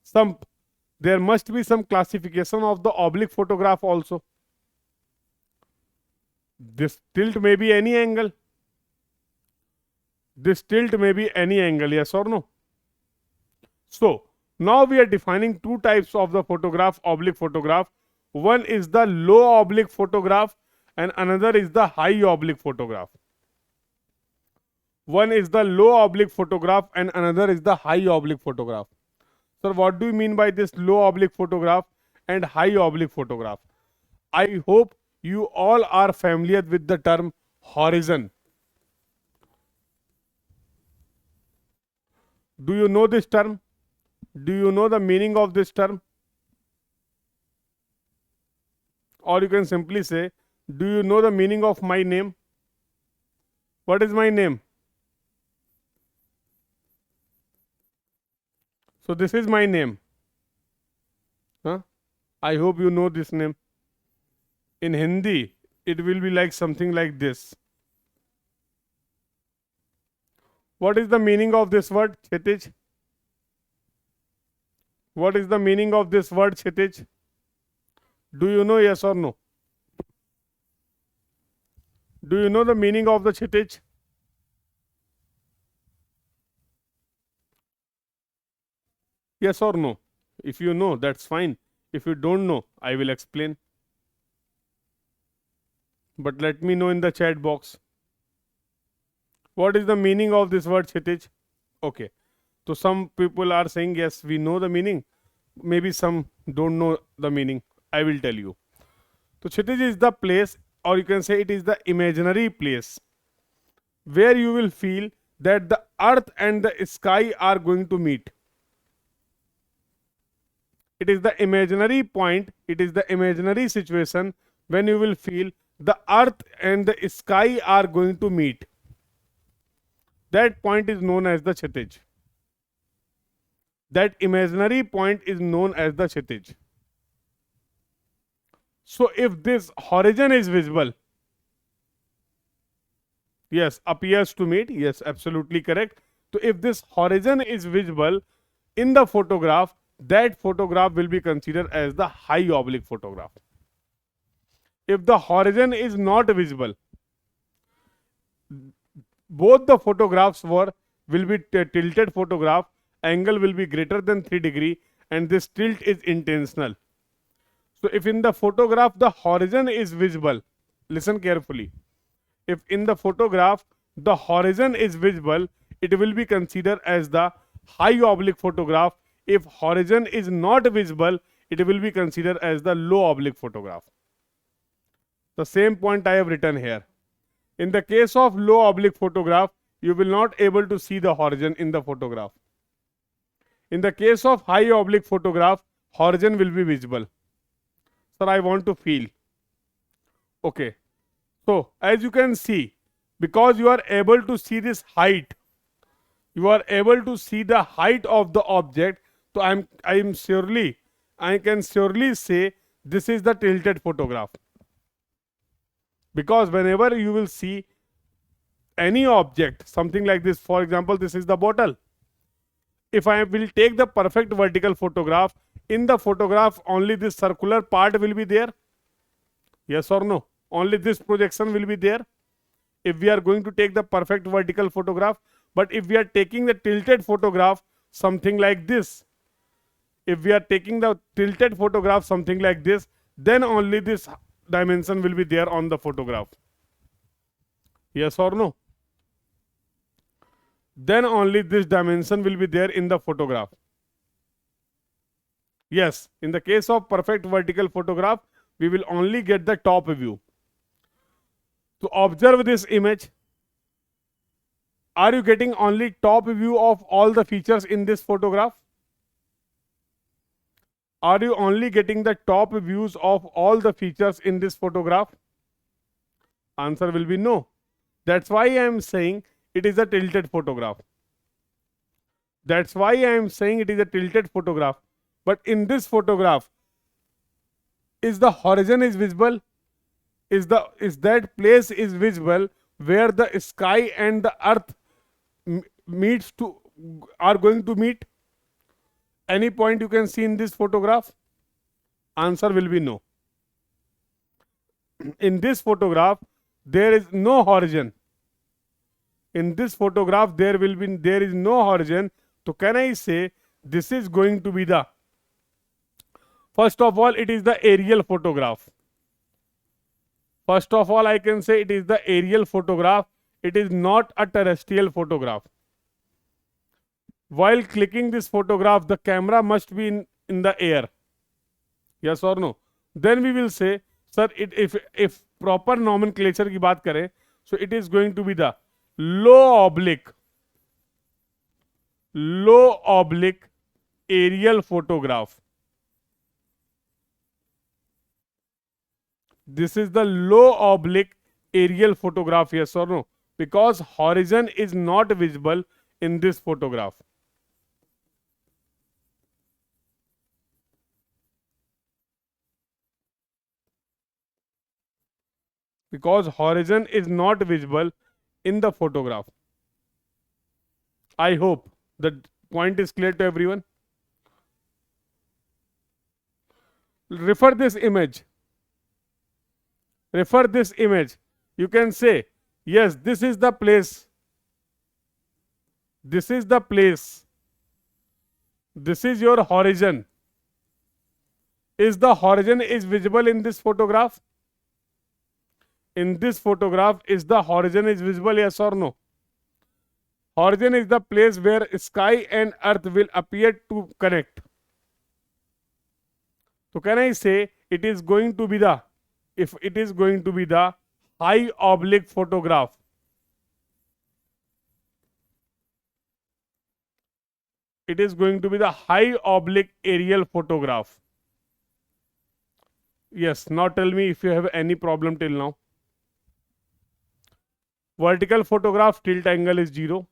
some there must be some classification of the oblique photograph also. This tilt may be any angle. This tilt may be any angle, yes or no? So now we are defining two types of the photograph, oblique photograph. One is the low oblique photograph and another is the high oblique photograph. One is the low oblique photograph and another is the high oblique photograph. Sir, what do you mean by this low oblique photograph and high oblique photograph? I hope you all are familiar with the term horizon. Do you know this term? Do you know the meaning of this term? Or you can simply say, do you know the meaning of my name? What is my name? So this is my name. Huh? I hope you know this name. In Hindi, it will be like something like this. What is the meaning of this word, Kshitij? What is the meaning of this word, Kshitij? Do you know, yes or no? Do you know the meaning of the Kshitij? Yes or no? If you know, that's fine. If you don't know, I will explain. But let me know in the chat box. What is the meaning of this word, Kshitij? Okay. So some people are saying, yes, we know the meaning. Maybe some don't know the meaning. I will tell you. So Kshitij is the place, or you can say it is the imaginary place where you will feel that the earth and the sky are going to meet. It is the imaginary point, it is the imaginary situation when you will feel the earth and the sky are going to meet. That point is known as the Kshitij. That imaginary point is known as the Kshitij. So if this horizon is visible, yes, appears to meet, yes, absolutely correct. So if this horizon is visible in the photograph, that photograph will be considered as the high oblique photograph. If the horizon is not visible, both the photographs will be tilted photograph, angle will be greater than 3 degree and this tilt is intentional. So if in the photograph the horizon is visible, listen carefully. If in the photograph the horizon is visible, it will be considered as the high oblique photograph. If horizon is not visible, it will be considered as the low oblique photograph. The same point I have written here. In the case of low oblique photograph, you will not able to see the horizon in the photograph. In the case of high oblique photograph, horizon will be visible. Sir, I want to feel. Okay. So, as you can see, because you are able to see this height, you are able to see the height of the object. So, I can surely say this is the tilted photograph. Because whenever you will see any object, something like this, for example, this is the bottle. If I will take the perfect vertical photograph, in the photograph only this circular part will be there. Yes or no? Only this projection will be there. If we are going to take the perfect vertical photograph, but if we are taking the tilted photograph, something like this, if we are taking the tilted photograph, something like this, then only this dimension will be there on the photograph. Yes or no? Then only this dimension will be there in the photograph. Yes, in the case of perfect vertical photograph, we will only get the top view. So observe this image. Are you getting only top view of all the features in this photograph? Are you only getting the top views of all the features in this photograph? Answer will be no. That's why I am saying it is a tilted photograph. That's why I am saying it is a tilted photograph. But in this photograph, is the horizon is visible? Is that place is visible where the sky and the earth meets to are going to meet? Any point you can see in this photograph? Answer will be no. In this photograph, there is no horizon. In this photograph, there is no horizon. So can I say this is going to be the, first of all, it is the aerial photograph. First of all, I can say it is the aerial photograph. It is not a terrestrial photograph. While clicking this photograph, the camera must be in the air. Yes or no? Then we will say, sir, if proper nomenclature की बात करें, so it is going to be the low oblique aerial photograph. This is the low oblique aerial photograph, yes or no? Because horizon is not visible in this photograph. Because horizon is not visible in the photograph. I hope the point is clear to everyone. Refer this image. Refer this image. You can say, yes, this is the place. This is the place. This is your horizon. Is the horizon is visible in this photograph? In this photograph, is the horizon is visible, yes or no? Horizon is the place where sky and earth will appear to connect. So can I say it is going to be the, if it is going to be the high oblique photograph. It is going to be the high oblique aerial photograph. Yes, now tell me if you have any problem till now. Vertical photograph, tilt angle is 0.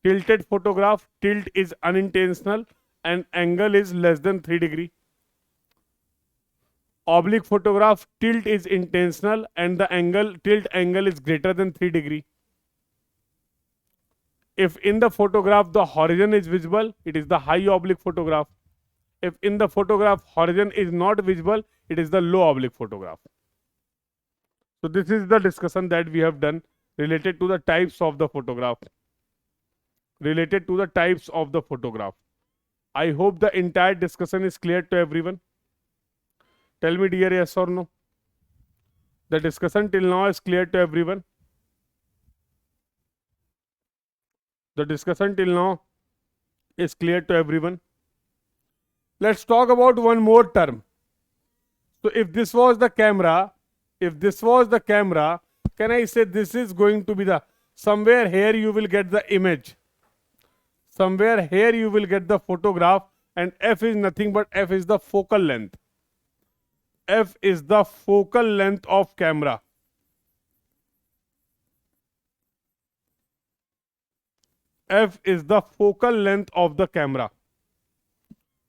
Tilted photograph, tilt is unintentional and angle is less than 3 degree. Oblique photograph, tilt is intentional and the tilt angle is greater than 3 degree. If in the photograph the horizon is visible, it is the high oblique photograph. If in the photograph horizon is not visible, it is the low oblique photograph. So this is the discussion that we have done related to the types of the photograph. Related to the types of the photograph. I hope the entire discussion is clear to everyone. Tell me dear, yes or no? The discussion till now is clear to everyone. The discussion till now is clear to everyone. Let's talk about one more term. So if this was the camera, can I say this is going to be the, somewhere here you will get the image. Somewhere here you will get the photograph and f is nothing but f is the focal length. F is the focal length of camera. F is the focal length of the camera.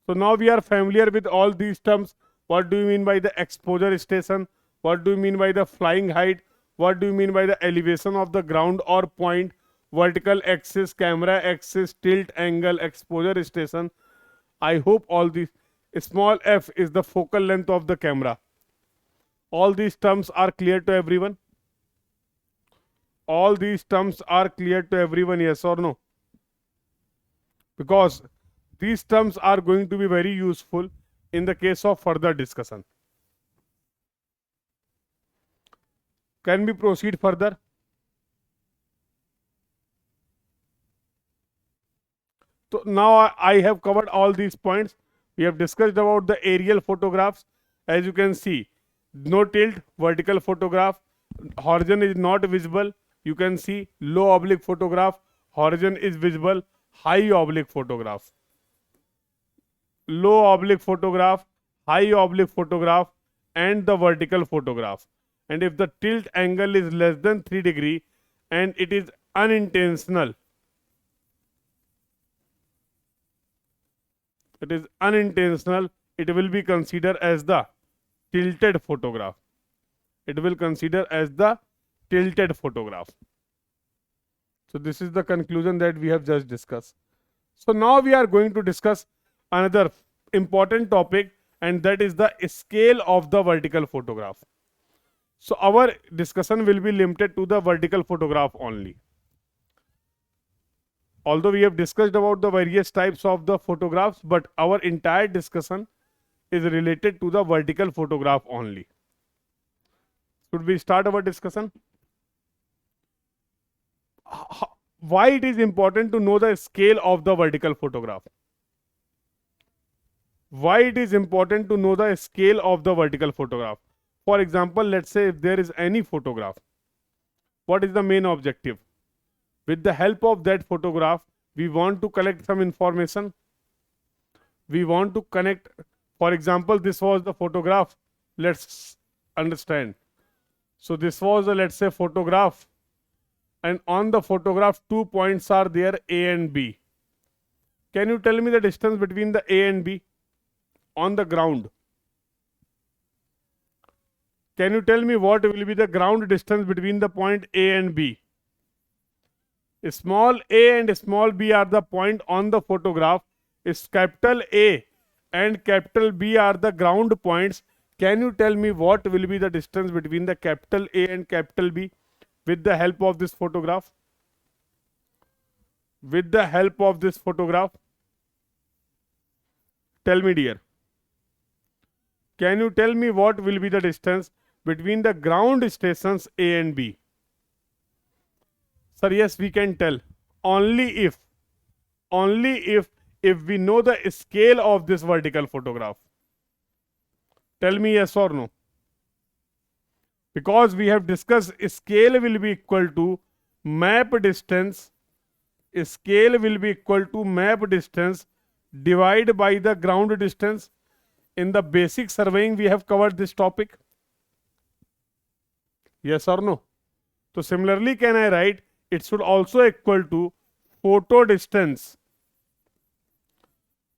So now we are familiar with all these terms. What do you mean by the exposure station? What do you mean by the flying height? What do you mean by the elevation of the ground or point? Vertical axis, camera axis, tilt angle, exposure station. I hope all these, small f is the focal length of the camera. All these terms are clear to everyone? All these terms are clear to everyone, yes or no? Because these terms are going to be very useful in the case of further discussion. Can we proceed further? So now I have covered all these points. We have discussed about the aerial photographs. As you can see, no tilt, vertical photograph, horizon is not visible. You can see low oblique photograph, horizon is visible, high oblique photograph. Low oblique photograph, high oblique photograph, and the vertical photograph. And if the tilt angle is less than 3 degree and it is unintentional, it will be considered as the tilted photograph. It will consider as the tilted photograph. So this is the conclusion that we have just discussed. So now we are going to discuss another important topic, and that is the scale of the vertical photograph. So our discussion will be limited to the vertical photograph only. Although we have discussed about the various types of the photographs, but our entire discussion is related to the vertical photograph only. Should we start our discussion? Why it is important to know the scale of the vertical photograph? Why it is important to know the scale of the vertical photograph? For example, let's say if there is any photograph, what is the main objective? With the help of that photograph, we want to collect some information. We want to connect, for example, this was the photograph. Let's understand. So this was a, let's say, photograph, and on the photograph 2 points are there, A and B. Can you tell me the distance between the A and B on the ground? Can you tell me what will be the ground distance between the point A and B? Small a and small b are the point on the photograph. Is capital A and capital B are the ground points. Can you tell me what will be the distance between the capital A and capital B with the help of this photograph? With the help of this photograph, tell me, dear. Can you tell me what will be the distance between the ground stations A and B? Sir, yes, we can tell. Only if we know the scale of this vertical photograph. Tell me yes or no. Because we have discussed scale will be equal to map distance. Scale will be equal to map distance divided by the ground distance. In the basic surveying, we have covered this topic. Yes or no? So similarly, can I write it should also equal to photo distance.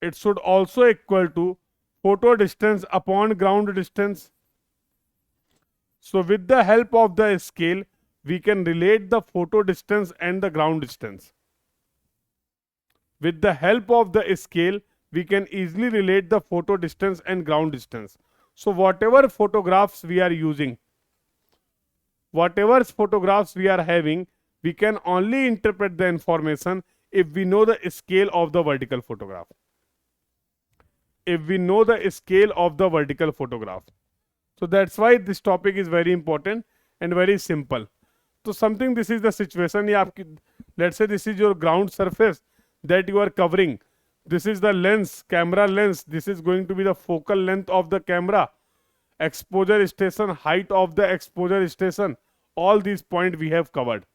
It should also equal to photo distance upon ground distance. So with the help of the scale, we can relate the photo distance and the ground distance. With the help of the scale, we can easily relate the photo distance and ground distance. So whatever photographs we are using, whatever photographs we are having, we can only interpret the information if we know the scale of the vertical photograph. If we know the scale of the vertical photograph. So that's why this topic is very important and very simple. So something, this is the situation. Let's say this is your ground surface that you are covering. This is the lens, camera lens. This is going to be the focal length of the camera. Exposure station, height of the exposure station. All these points we have covered.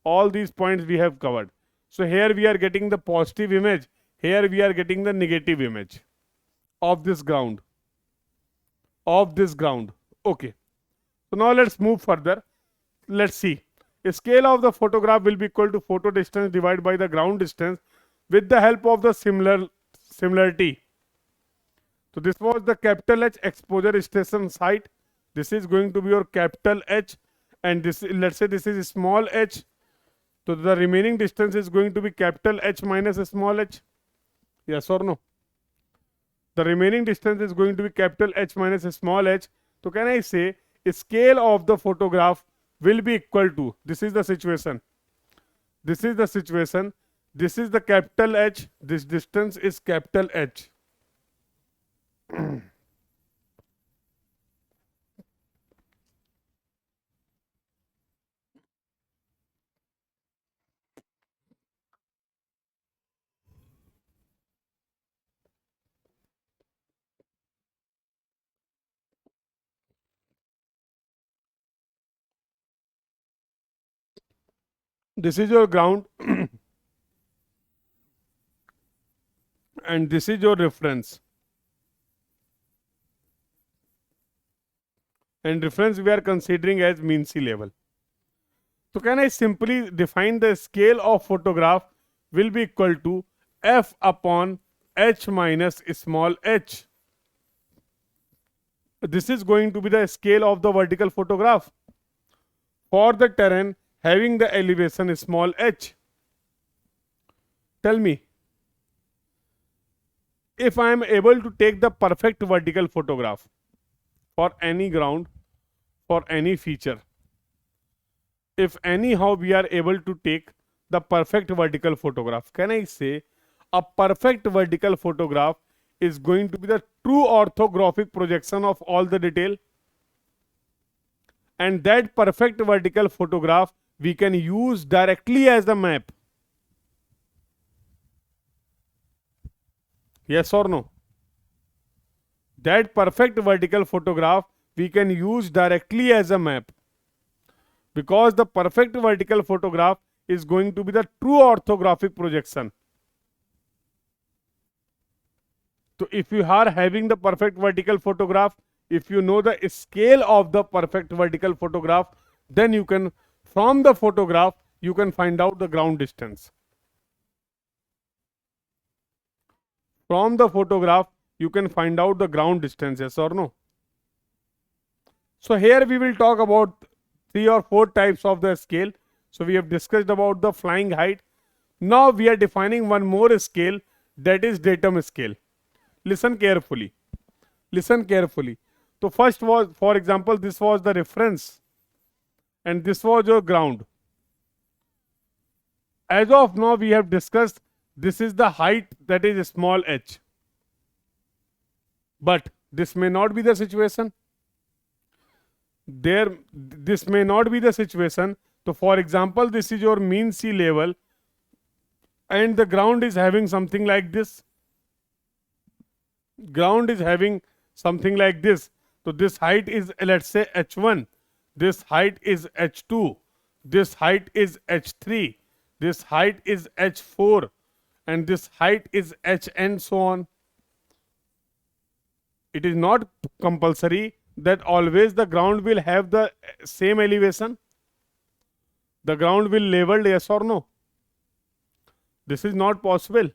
All these points we have covered. So here we are getting the positive image. Here we are getting the negative image of this ground. Okay. So now let's move further. Let's see. A scale of the photograph will be equal to photo distance divided by the ground distance with the help of the similarity. So this was the capital H exposure station site. This is going to be your capital H, and this, let's say this is small h. So the remaining distance is going to be capital H minus small h. Yes or no? The remaining distance is going to be capital H minus small h. So can I say a scale of the photograph will be equal to, this is the situation. This is the situation. This is the capital H. This distance is capital H. This is your ground and this is your reference. And reference we are considering as mean sea level. So can I simply define the scale of photograph will be equal to f upon h minus small h. This is going to be the scale of the vertical photograph. For the terrain, having the elevation small h. Tell me, if I am able to take the perfect vertical photograph for any ground, for any feature, if anyhow we are able to take the perfect vertical photograph, can I say a perfect vertical photograph is going to be the true orthographic projection of all the detail? And that perfect vertical photograph we can use directly as a map. Yes or no? That perfect vertical photograph we can use directly as a map, because the perfect vertical photograph is going to be the true orthographic projection. So if you are having the perfect vertical photograph, if you know the scale of the perfect vertical photograph, then you can, from the photograph, you can find out the ground distance. From the photograph, you can find out the ground distance, yes or no? So here we will talk about 3 or 4 types of the scale. So we have discussed about the flying height. Now we are defining one more scale, that is datum scale. Listen carefully. Listen carefully. So first was, for example, this was the reference and this was your ground. As of now we have discussed this is the height, that is small h. But this may not be the situation. This may not be the situation. So for example, this is your mean sea level and the ground is having something like this. Ground is having something like this. So this height is, let's say, h1. This height is h2. This height is h3. This height is h4. And this height is h and so on. It is not compulsory that always the ground will have the same elevation. The ground will leveled, yes or no? This is not possible.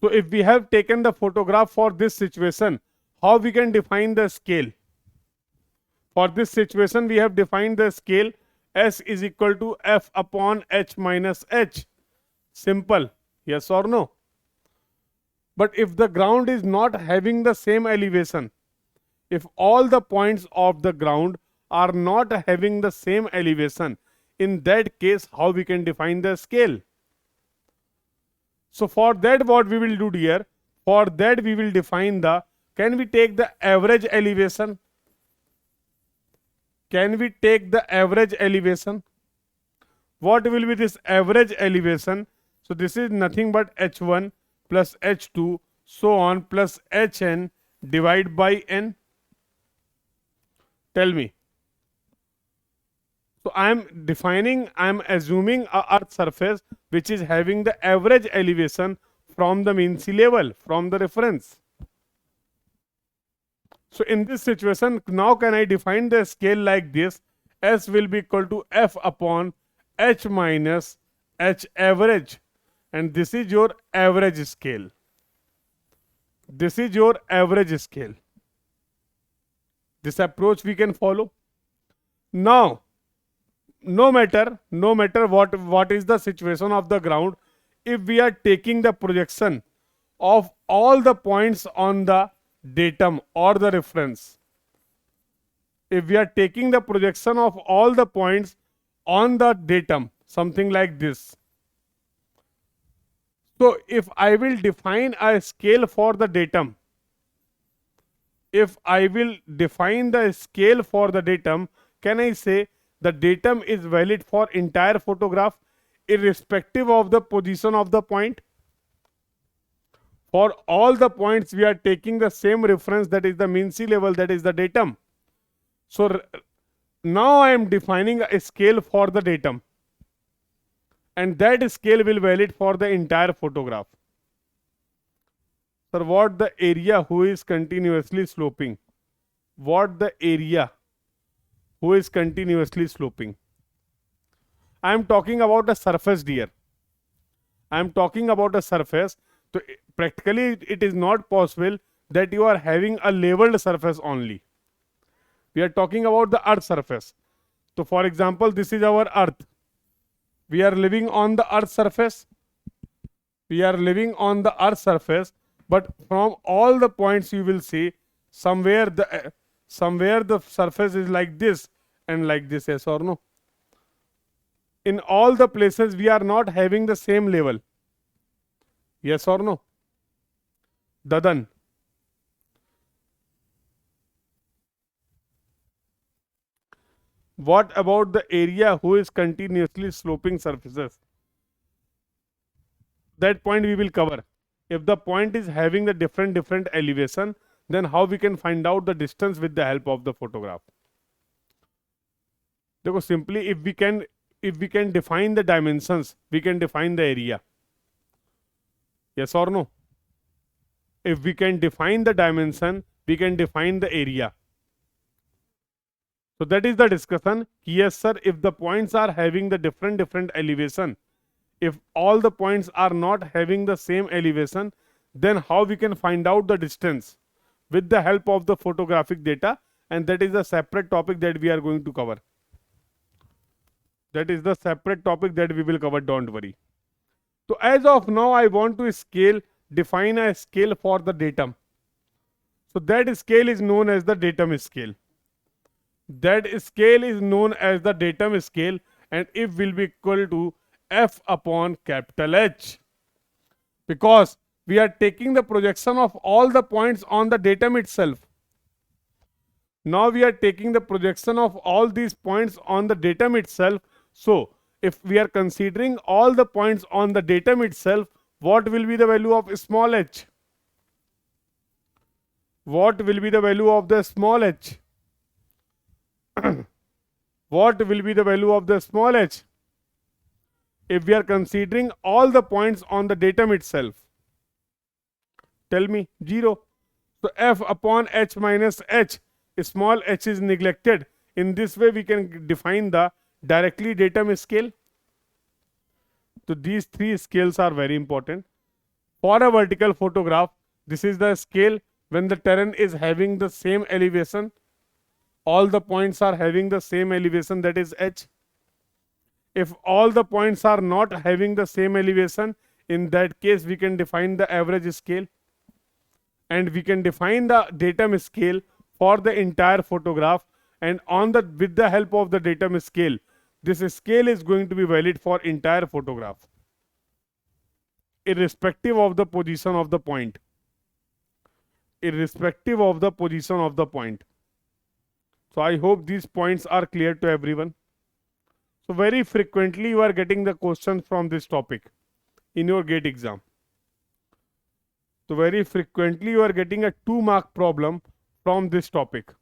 So if we have taken the photograph for this situation, how we can define the scale? For this situation, we have defined the scale S is equal to F upon H minus H. Simple, yes or no? But if the ground is not having the same elevation, if all the points of the ground are not having the same elevation, in that case, how we can define the scale? So for that, what we will do here, for that we will define the, can we take the average elevation? Can we take the average elevation? What will be this average elevation? So this is nothing but h1 plus h2 so on plus hn divided by n. Tell me. So I am assuming a earth surface which is having the average elevation from the mean sea level, from the reference. So in this situation, now can I define the scale like this? S will be equal to F upon H minus H average. And this is your average scale. This is your average scale. This approach we can follow. Now, no matter what is the situation of the ground, if we are taking the projection of all the points on the datum or the reference, if we are taking the projection of all the points on the datum, something like this. So if I will define a scale for the datum, if I will define the scale for the datum, can I say the datum is valid for entire photograph irrespective of the position of the point? For all the points we are taking the same reference, that is the mean sea level, that is the datum. So now I am defining a scale for the datum, and that scale will valid for the entire photograph. Sir, what the area who is continuously sloping? What the area who is continuously sloping? I am talking about a surface, dear. I am talking about a surface. So practically it is not possible that you are having a leveled surface only. We are talking about the earth surface. So for example, this is our earth. We are living on the earth surface. We are living on the earth surface, but from all the points you will see somewhere the surface is like this and like this, yes or no? In all the places we are not having the same level, yes or no? Dadan. What about the area who is continuously sloping surfaces? That point we will cover. If the point is having the different elevation, then how we can find out the distance with the help of the photograph? देखो simply if we can define the dimensions, we can define the area. Yes or no? If we can define the dimension, we can define the area. So that is the discussion. Yes, sir. If the points are having the different elevation, if all the points are not having the same elevation, then how we can find out the distance with the help of the photographic data, and that is a separate topic that we are going to cover. That is the separate topic that we will cover, don't worry. So as of now, I want to define a scale for the datum. So that scale is known as the datum scale. That scale is known as the datum scale, and it will be equal to F upon capital H. Because we are taking the projection of all the points on the datum itself. Now we are taking the projection of all these points on the datum itself. So if we are considering all the points on the datum itself, what will be the value of small h? What will be the value of the small h? What will be the value of the small h? If we are considering all the points on the datum itself, tell me, 0. So F upon H minus H, small h is neglected. In this way, we can define the directly datum scale. So these three scales are very important. For a vertical photograph, this is the scale when the terrain is having the same elevation. All the points are having the same elevation, that is H. If all the points are not having the same elevation, in that case we can define the average scale, and we can define the datum scale for the entire photograph, and with the help of the datum scale, this scale is going to be valid for entire photograph, irrespective of the position of the point. Irrespective of the position of the point. So I hope these points are clear to everyone. So very frequently you are getting the questions from this topic in your GATE exam. So very frequently you are getting a 2-mark problem from this topic.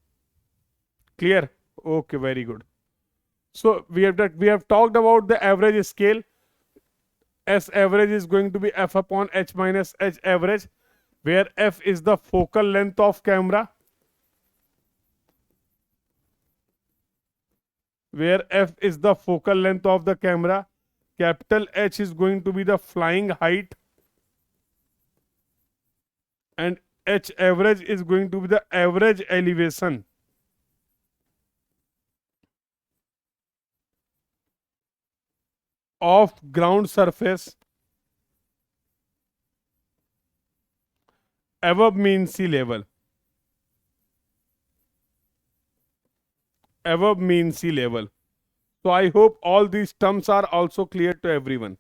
Clear? Okay, very good. So we have talked about the average scale. S average is going to be F upon H minus H average, where F is the focal length of camera. Where F is the focal length of the camera. Capital H is going to be the flying height. And H average is going to be the average elevation. Of ground surface above mean sea level. Above mean sea level. So I hope all these terms are also clear to everyone.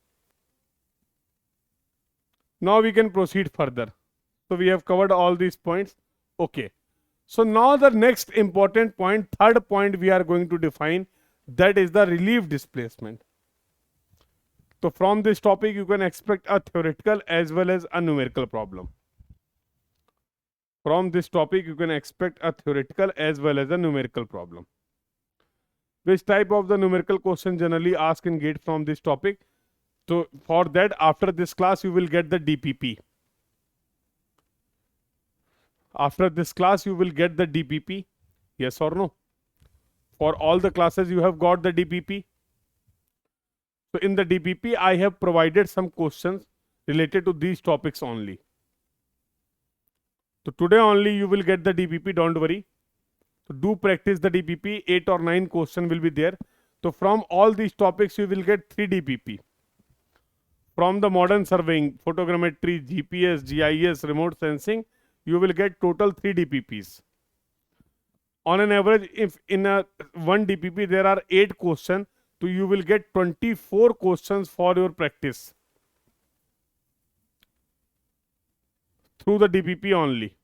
Now we can proceed further. So we have covered all these points. Okay. So now the next important point, third point we are going to define, that is the relief displacement. So from this topic you can expect a theoretical as well as a numerical problem. From this topic you can expect a theoretical as well as a numerical problem. Which type of the numerical question generally asked in GATE from this topic? So for that, after this class you will get the DPP. After this class you will get the DPP. Yes or no? For all the classes you have got the DPP. So in the DPP I have provided some questions related to these topics only. So today only you will get the DPP, don't worry. So do practice the DPP. 8 or 9 question will be there. So from all these topics, you will get 3 DPP. From the modern surveying, photogrammetry, GPS, GIS, remote sensing, you will get total 3 DPPs. On an average, if in a one DPP there are 8 questions, so you will get 24 questions for your practice through the DPP only.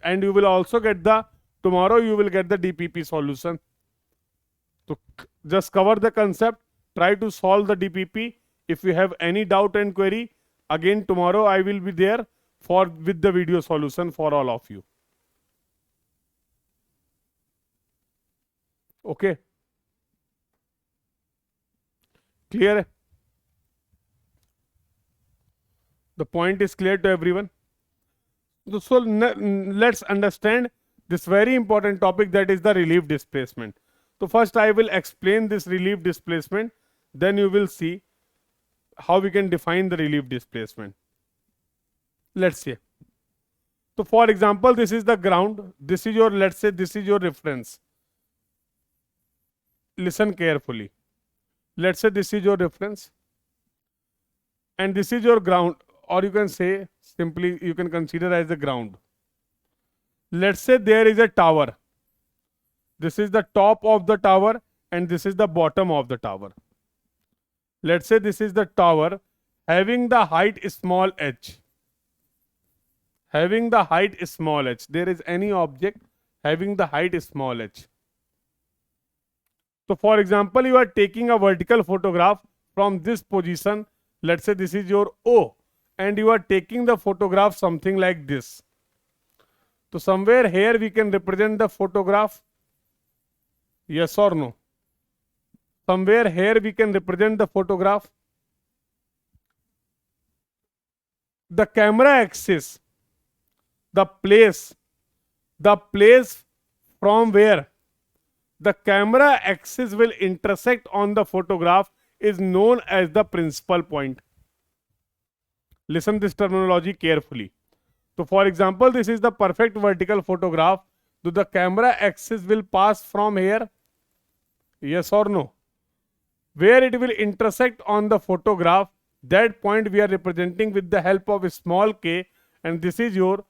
And you will also get tomorrow you will get the DPP solution. So just cover the concept, try to solve the DPP. If you have any doubt and query, again tomorrow I will be there with the video solution for all of you. Okay. Clear? The point is clear to everyone. So let's understand this very important topic, that is the relief displacement. So first I will explain this relief displacement, then you will see how we can define the relief displacement. Let's see. So for example, this is the ground, this is your, let's say this is your reference. Listen carefully. Let's say this is your reference and this is your ground, or you can say simply you can consider as the ground. Let's say there is a tower. This is the top of the tower and this is the bottom of the tower. Let's say this is the tower having the height small h. Having the height small h. There is any object having the height small h. So for example, you are taking a vertical photograph from this position. Let's say this is your O and you are taking the photograph something like this. So somewhere here we can represent the photograph. Yes or no? Somewhere here we can represent the photograph. The camera axis, the place from where the camera axis will intersect on the photograph is known as the principal point. Listen this terminology carefully. So for example, this is the perfect vertical photograph. So the camera axis will pass from here. Yes or no? Where it will intersect on the photograph, that point we are representing with the help of a small k, and this is your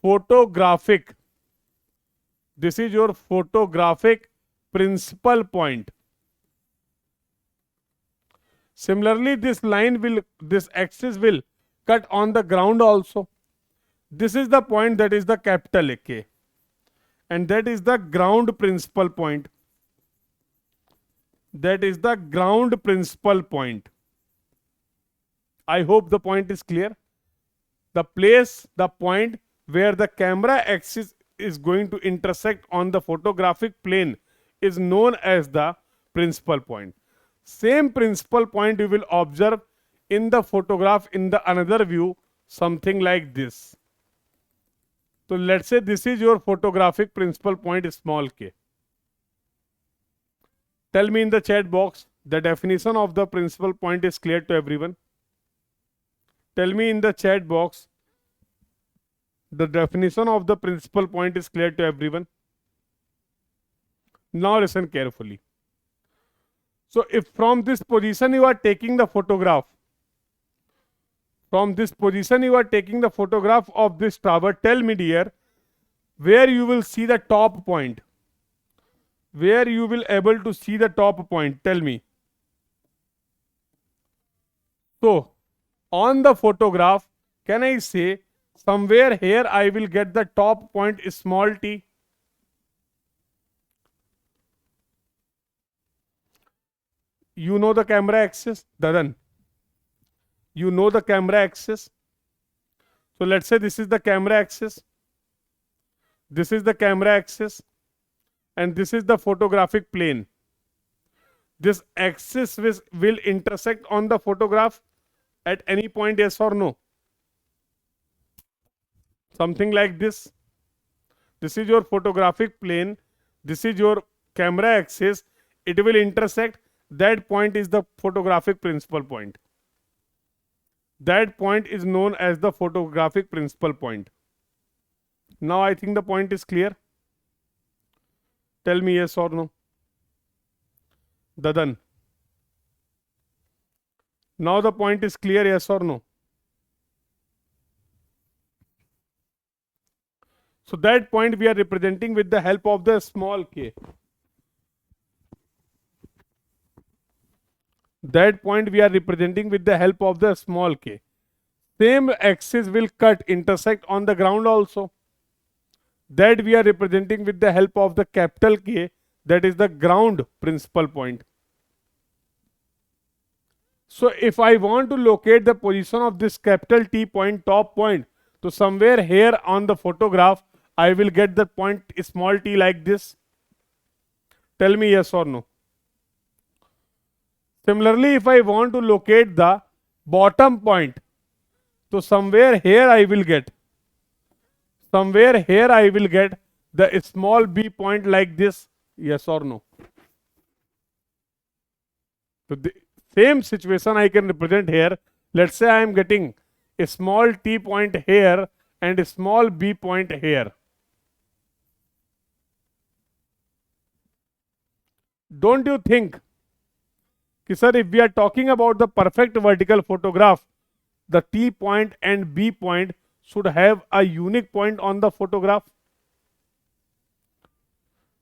photographic. This is your photographic principal point. Similarly, this axis will cut on the ground also. This is the point, that is the capital K, and that is the ground principal point. That is the ground principal point. I hope the point is clear. The point where the camera axis is going to intersect on the photographic plane is known as the principal point. Same principal point you will observe in the photograph in the another view, something like this. So let's say this is your photographic principal point, small k. Tell me in the chat box, the definition of the principal point is clear to everyone. Tell me in the chat box, the definition of the principal point is clear to everyone. Now listen carefully. So if from this position you are taking the photograph, of this tower, tell me dear, where you will see the top point? Where you will able to see the top point? Tell me. So on the photograph, can I say somewhere here I will get the top point small t? You know the camera axis, Dadan? You know the camera axis? So let's say this is the camera axis. This is the camera axis. And this is the photographic plane. This axis will intersect on the photograph at any point, yes or no? Something like this. This is your photographic plane. This is your camera axis. It will intersect. That point is the photographic principal point. That point is known as the photographic principal point. Now I think the point is clear. Tell me yes or no. Dadan. Now the point is clear, yes or no. So that point we are representing with the help of the small k. That point we are representing with the help of the small k. Same axis will cut intersect on the ground also. That we are representing with the help of the capital K, that is the ground principal point. So if I want to locate the position of this capital T point, top point, so somewhere here on the photograph, I will get the point small t like this. Tell me yes or no. Similarly, if I want to locate the bottom point, so somewhere here I will get the small b point like this. Yes or no. So the same situation I can represent here. Let's say I am getting a small t point here and a small b point here. Don't you think, sir, if we are talking about the perfect vertical photograph, the T point and B point should have a unique point on the photograph?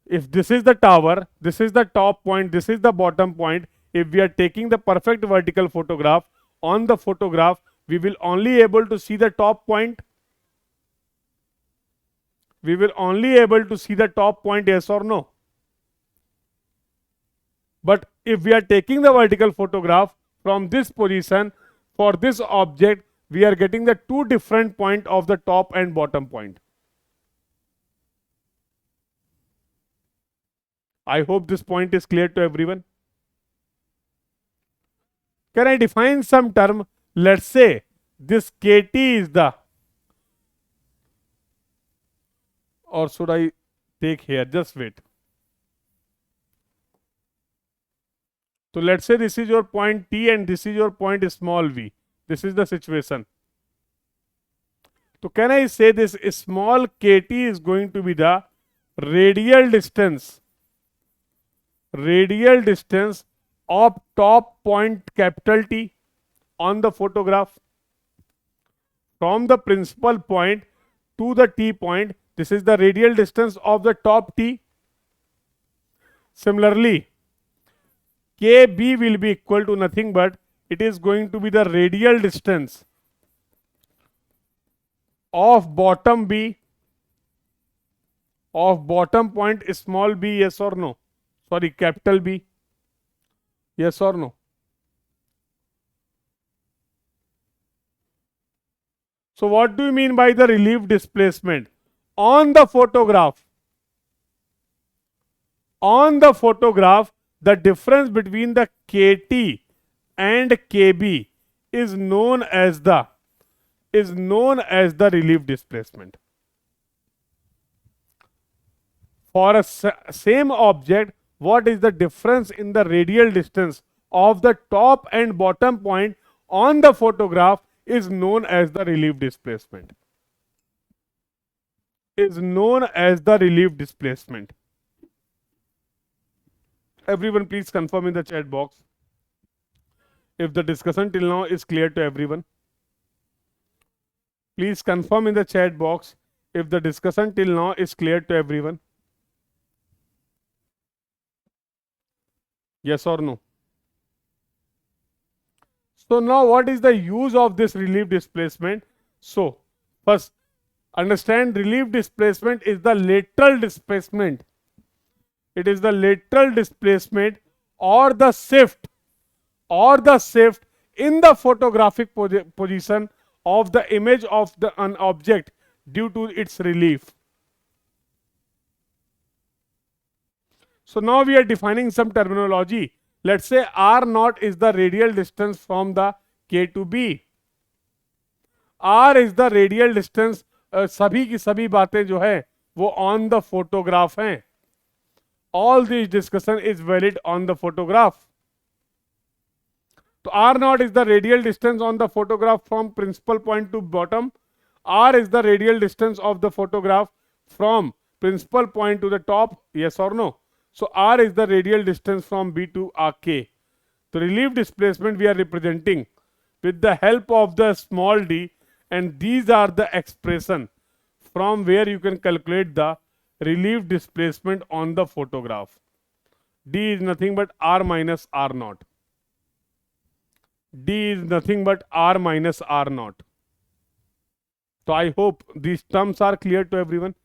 If this is the tower, this is the top point, this is the bottom point, if we are taking the perfect vertical photograph, on the photograph, we will only able to see the top point. We will only able to see the top point, yes or no? But if we are taking the vertical photograph from this position, for this object, we are getting the two different point of the top and bottom point. I hope this point is clear to everyone. Can I define some term? Let's say this KT is the, or should I take here? Just wait. So let's say this is your point T and this is your point small v. This is the situation. So can I say this small kt is going to be the radial distance of top point capital T on the photograph from the principal point to the T point. This is the radial distance of the top T. Similarly, KB will be equal to nothing but it is going to be the radial distance of bottom B, of bottom point small b, yes or no? Sorry, capital B. Yes or no? So what do you mean by the relief displacement? On the photograph, the difference between the KT and KB is known as the relief displacement. For a same object, what is the difference in the radial distance of the top and bottom point on the photograph is known as the relief displacement. Everyone please confirm in the chat box if the discussion till now is clear to everyone. Please confirm in the chat box if the discussion till now is clear to everyone. Yes or no? So now what is the use of this relief displacement? So first understand, relief displacement is the lateral displacement. It is the lateral displacement or the shift in the photographic position of the image of an object due to its relief. So now we are defining some terminology. Let's say R naught is the radial distance from the K to B. R is the radial distance. सभी की सभी बातें जो है वो on the photograph हैं. All this discussion is valid on the photograph. So R naught is the radial distance on the photograph from principal point to bottom. R is the radial distance of the photograph from principal point to the top, yes or no? So R is the radial distance from B to K. The relief displacement we are representing with the help of the small d, and these are the expression from where you can calculate the relief displacement on the photograph. D is nothing but R minus R naught. D is nothing but R minus R naught. So I hope these terms are clear to everyone.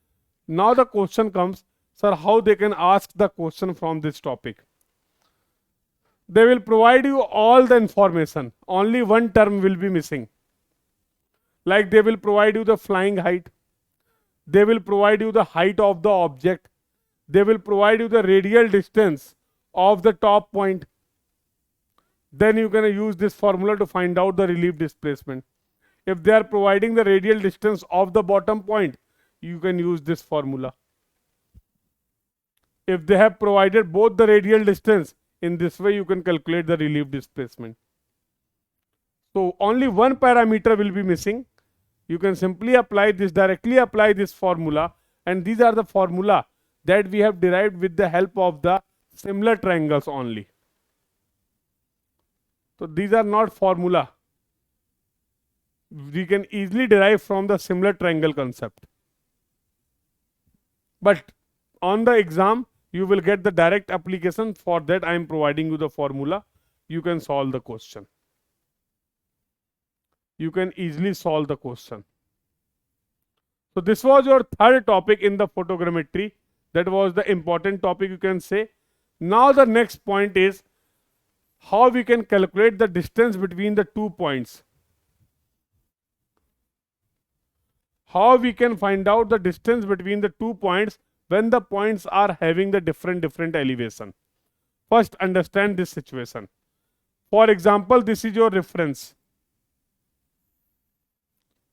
Now the question comes, sir, how they can ask the question from this topic? They will provide you all the information. Only one term will be missing. Like they will provide you the flying height. They will provide you the height of the object. They will provide you the radial distance of the top point. Then you can use this formula to find out the relief displacement. If they are providing the radial distance of the bottom point, you can use this formula. If they have provided both the radial distance, in this way you can calculate the relief displacement. So only one parameter will be missing. You can simply apply this, directly apply this formula, and these are the formula that we have derived with the help of the similar triangles only. So these are not formula. We can easily derive from the similar triangle concept. But on the exam, you will get the direct application. For that, I am providing you the formula. You can solve the question. You can easily solve the question. So this was your third topic in the photogrammetry. That was the important topic, you can say. Now the next point is how we can calculate the distance between the 2 points. How we can find out the distance between the 2 points when the points are having the different elevation. First, understand this situation. For example, this is your reference.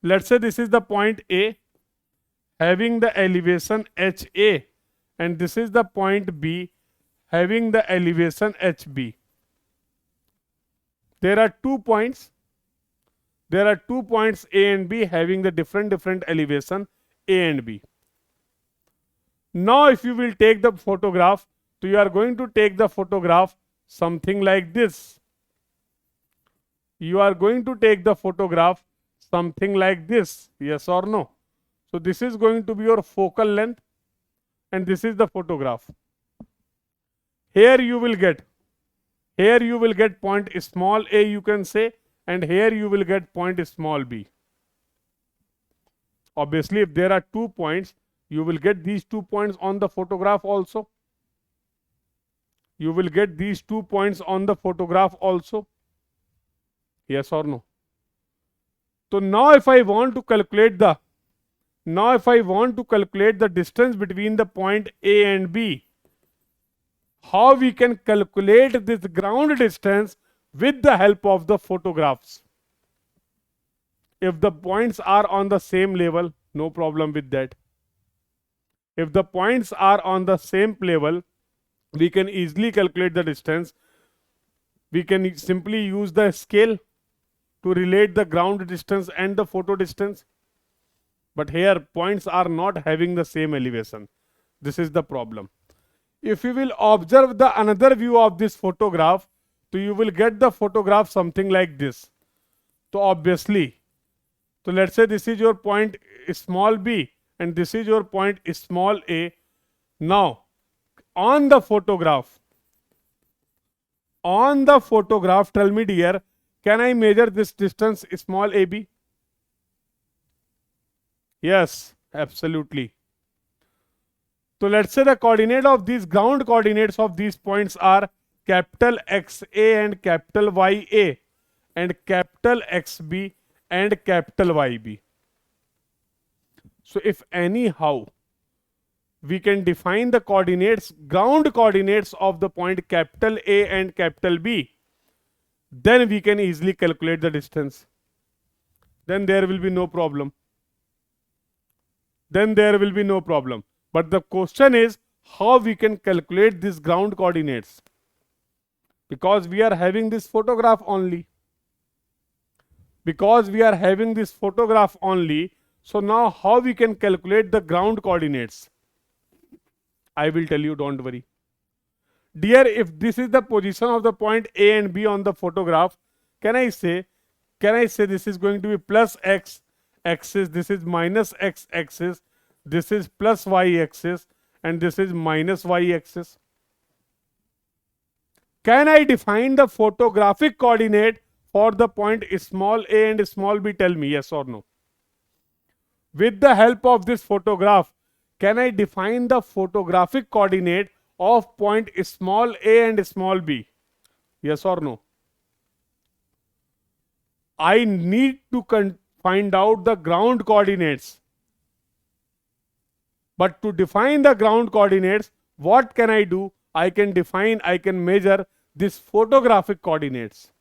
Let's say this is the point A having the elevation HA, and this is the point B having the elevation HB. There are 2 points. There are 2 points A and B having the different elevation A and B. Now if you will take the photograph, so you are going to take the photograph something like this. You are going to take the photograph something like this, yes or no? So this is going to be your focal length, and this is the photograph. Here you will get point small a, you can say, and here you will get point small b. Obviously, if there are 2 points, you will get these 2 points on the photograph also. You will get these 2 points on the photograph also. Yes or no? So now if I want to calculate the distance between the point A and B, how we can calculate this ground distance with the help of the photographs? If the points are on the same level, no problem with that. If the points are on the same level, we can easily calculate the distance. We can simply use the scale to relate the ground distance and the photo distance. But here points are not having the same elevation. This is the problem. If you will observe the another view of this photograph, so you will get the photograph something like this. So obviously, so let's say this is your point small b and this is your point small a. Now on the photograph, tell me dear, can I measure this distance small ab? Yes, absolutely. So let's say the coordinate of these ground coordinates of these points are capital XA and capital YA and capital XB and capital YB. So if anyhow we can define the coordinates, ground coordinates of the point capital A and capital B, then we can easily calculate the distance. Then there will be no problem. But the question is how we can calculate these ground coordinates, because we are having this photograph only. So now how we can calculate the ground coordinates? I will tell you, don't worry. Dear, if this is the position of the point A and B on the photograph, can I say this is going to be plus x axis, this is minus x axis, this is plus y axis, and this is minus y axis? Can I define the photographic coordinate for the point small a and small b? Tell me yes or no. With the help of this photograph, can I define the photographic coordinate of point small a and small b? Yes or no? I need to find out the ground coordinates. But to define the ground coordinates, what can I do? I can measure this photographic coordinates.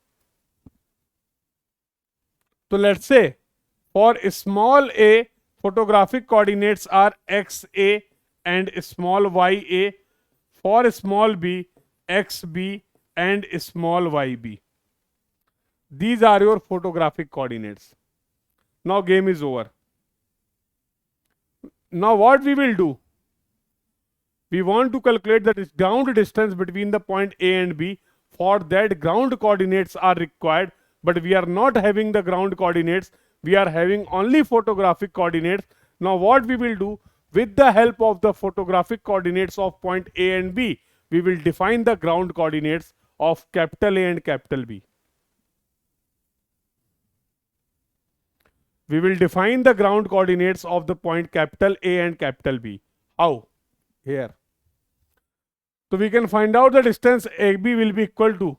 So let's say for small a, photographic coordinates are xa and small ya. For small b, xb and small yb. These are your photographic coordinates. Now game is over. Now what we will do? We want to calculate the ground distance between the point A and B. For that, ground coordinates are required, but we are not having the ground coordinates. We are having only photographic coordinates. Now what we will do? With the help of the photographic coordinates of point A and B, we will define the ground coordinates of capital A and capital B. We will define the ground coordinates of the point capital A and capital B. How? Here. So we can find out the distance AB will be equal to,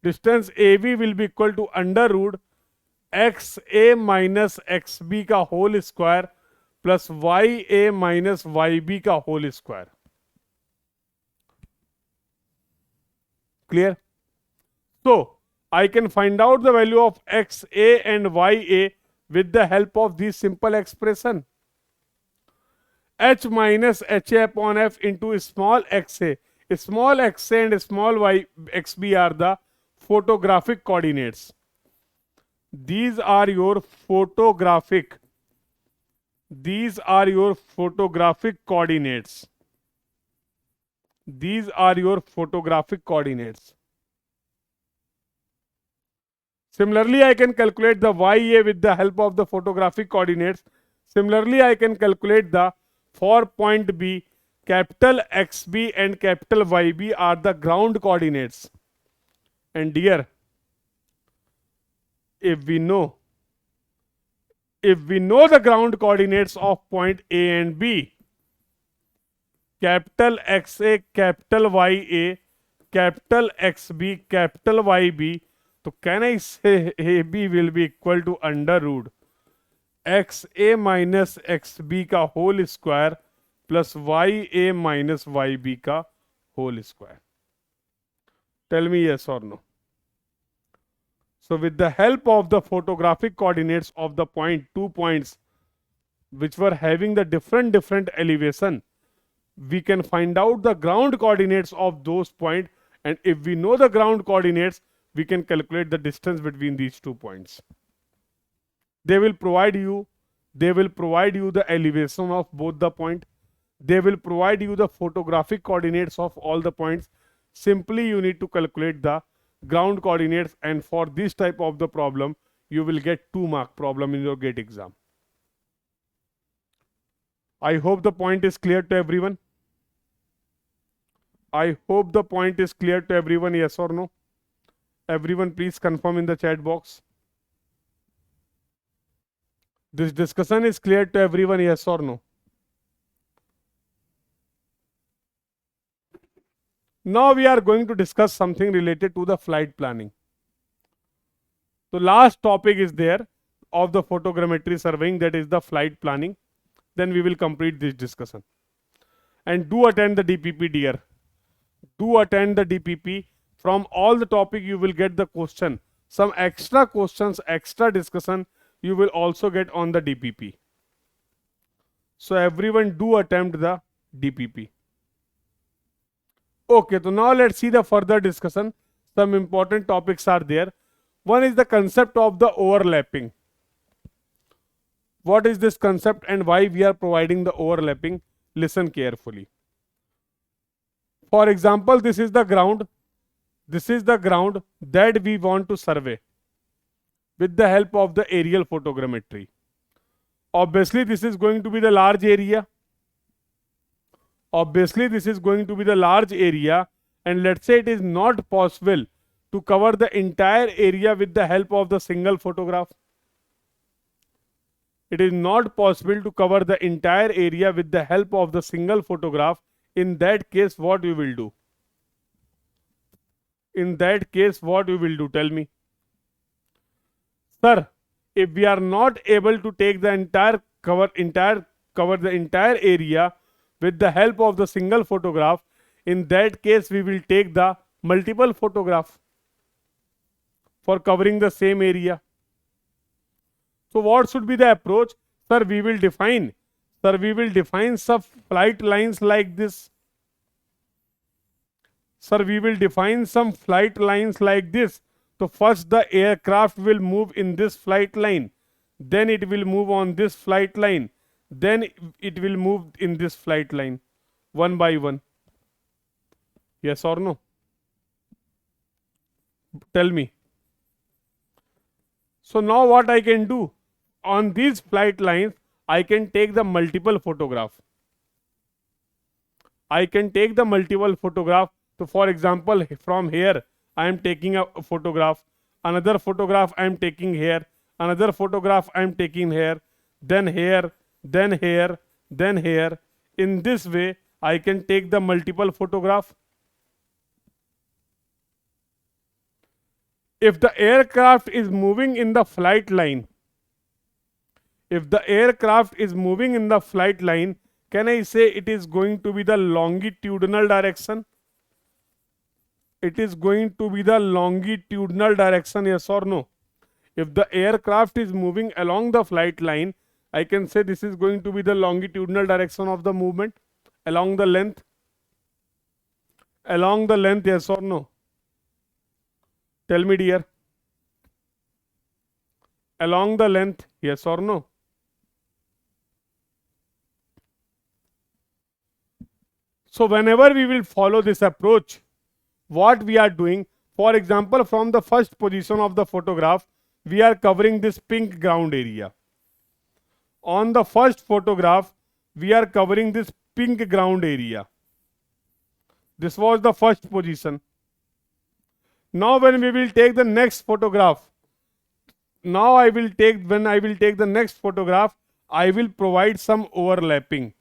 distance AB will be equal to under root XA minus XB का whole square plus YA minus YB का whole square. Clear? So I can find out the value of XA and YA with the help of this simple expression. H minus HA upon F into small xa. Small xa and small xb are the photographic coordinates. These are your photographic coordinates. These are your photographic coordinates. Similarly, I can calculate the YA with the help of the photographic coordinates. Similarly, I can calculate the, for point B, capital XB and capital YB are the ground coordinates. And dear, if we know the ground coordinates of point A and B, capital XA, capital YA, capital XB, capital YB, so can I say AB will be equal to under root XA minus XB का whole square plus YA minus YB का whole square? Tell me yes or no. So with the help of the photographic coordinates of the point, 2 points which were having the different elevation, we can find out the ground coordinates of those points, and if we know the ground coordinates, we can calculate the distance between these 2 points. They will provide you the elevation of both the point. They will provide you the photographic coordinates of all the points. Simply you need to calculate the ground coordinates, and for this type of the problem you will get 2-mark problem in your GATE exam. I hope the point is clear to everyone. I hope the point is clear to everyone, yes or no? Everyone please confirm in the chat box. This discussion is clear to everyone, yes or no? Now we are going to discuss something related to the flight planning. So last topic is there of the photogrammetry surveying, that is the flight planning. Then we will complete this discussion. And do attend the DPP, dear. Do attend the DPP. From all the topic you will get the question. Some extra questions, extra discussion you will also get on the DPP. So everyone do attempt the DPP. Okay, so now let's see the further discussion. Some important topics are there. One is the concept of the overlapping. What is this concept and why we are providing the overlapping? Listen carefully. For example, this is the ground. This is the ground that we want to survey with the help of the aerial photogrammetry. Obviously, this is going to be the large area. Obviously, this is going to be the large area, and let's say it is not possible to cover the entire area with the help of the single photograph. It is not possible to cover the entire area with the help of the single photograph. In that case, what we will do? In that case, what we will do? Tell me. Sir, if we are not able to take the cover the entire area with the help of the single photograph, in that case we will take the multiple photograph for covering the same area. So what should be the approach? Sir, we will define some flight lines like this. Sir, we will define some flight lines like this. So first the aircraft will move in this flight line, then it will move on this flight line, then it will move in this flight line, one by one. Yes or no? Tell me. So now what I can do? On these flight lines, I can take the multiple photograph. I can take the multiple photograph. So for example, from here, I am taking a photograph. Another photograph I am taking here. Another photograph I am taking here. Then here, then here, then here. In this way, I can take the multiple photograph. If the aircraft is moving in the flight line, if the aircraft is moving in the flight line, can I say it is going to be the longitudinal direction? It is going to be the longitudinal direction, yes or no? If the aircraft is moving along the flight line, I can say this is going to be the longitudinal direction of the movement along the length. Along the length, yes or no? Tell me, dear. Along the length, yes or no? So whenever we will follow this approach, what we are doing, for example, from the first position of the photograph, we are covering this pink ground area. On the first photograph, we are covering this pink ground area. This was the first position. Now when we will take the next photograph, when I will take the next photograph, I will provide some overlapping.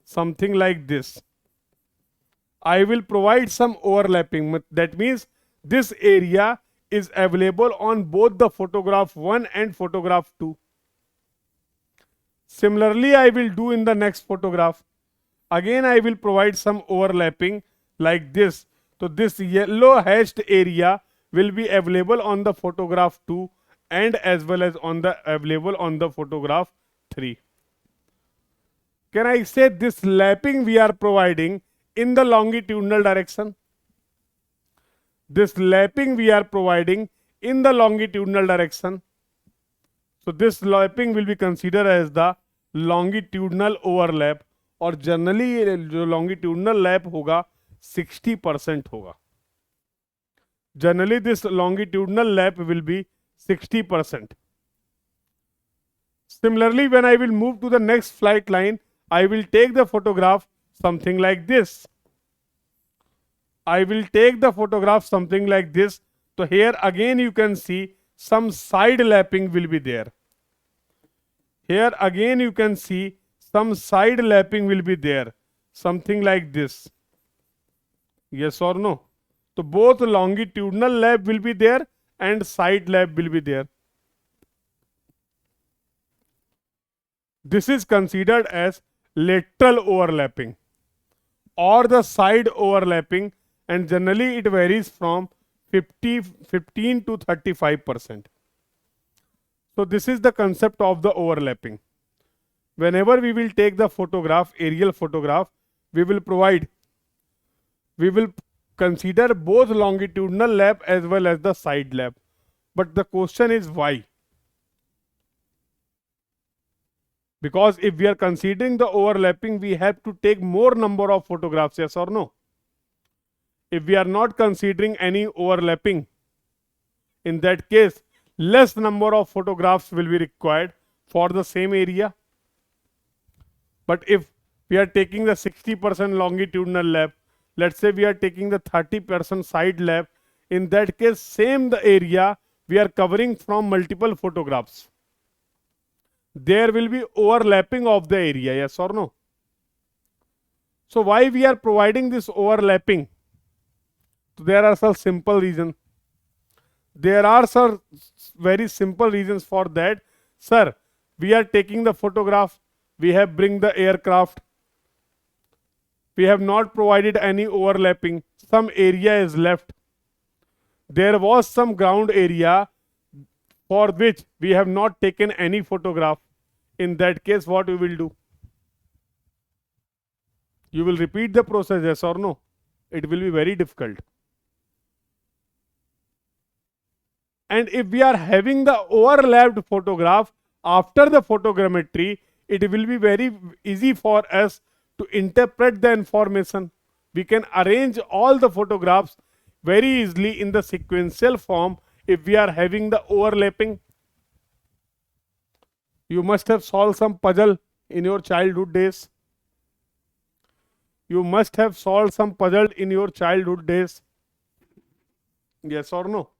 Something like this. I will provide some overlapping. That means this area is available on both the photograph 1 and photograph 2. Similarly, I will do in the next photograph. Again, I will provide some overlapping like this. So this yellow hashed area will be available on the photograph 2 and as well as available on the photograph 3. Can I say this lapping we are providing in the longitudinal direction? This lapping we are providing in the longitudinal direction. So this lapping will be considered as the longitudinal overlap, और generally जो longitudinal lap होगा 60% होगा. Generally this longitudinal lap will be 60%. Similarly, when I will move to the next flight line, I will take the photograph something like this. I will take the photograph something like this. So here again you can see some side lapping will be there. Here again you can see some side lapping will be there. Something like this. Yes or no? So both longitudinal lap will be there and side lap will be there. This is considered as lateral overlapping or the side overlapping, and generally it varies from 15 to 35%. So this is the concept of the overlapping. Whenever we will take the photograph, aerial photograph, we will consider both longitudinal lap as well as the side lap. But the question is why? Because if we are considering the overlapping, we have to take more number of photographs, yes or no? If we are not considering any overlapping, in that case, less number of photographs will be required for the same area. But if we are taking the 60% longitudinal lap, let's say we are taking the 30% side lap, in that case, same the area we are covering from multiple photographs. There will be overlapping of the area, yes or no? So why we are providing this overlapping? So there are some simple reasons. There are some very simple reasons for that. Sir, we are taking the photograph, we have bring the aircraft, we have not provided any overlapping, some area is left. There was some ground area for which we have not taken any photograph. In that case, what we will do? You will repeat the process, yes or no? It will be very difficult. And if we are having the overlapped photograph after the photogrammetry, it will be very easy for us to interpret the information. We can arrange all the photographs very easily in the sequential form if we are having the overlapping. You must have solved some puzzle in your childhood days. You must have solved some puzzle in your childhood days. Yes or no?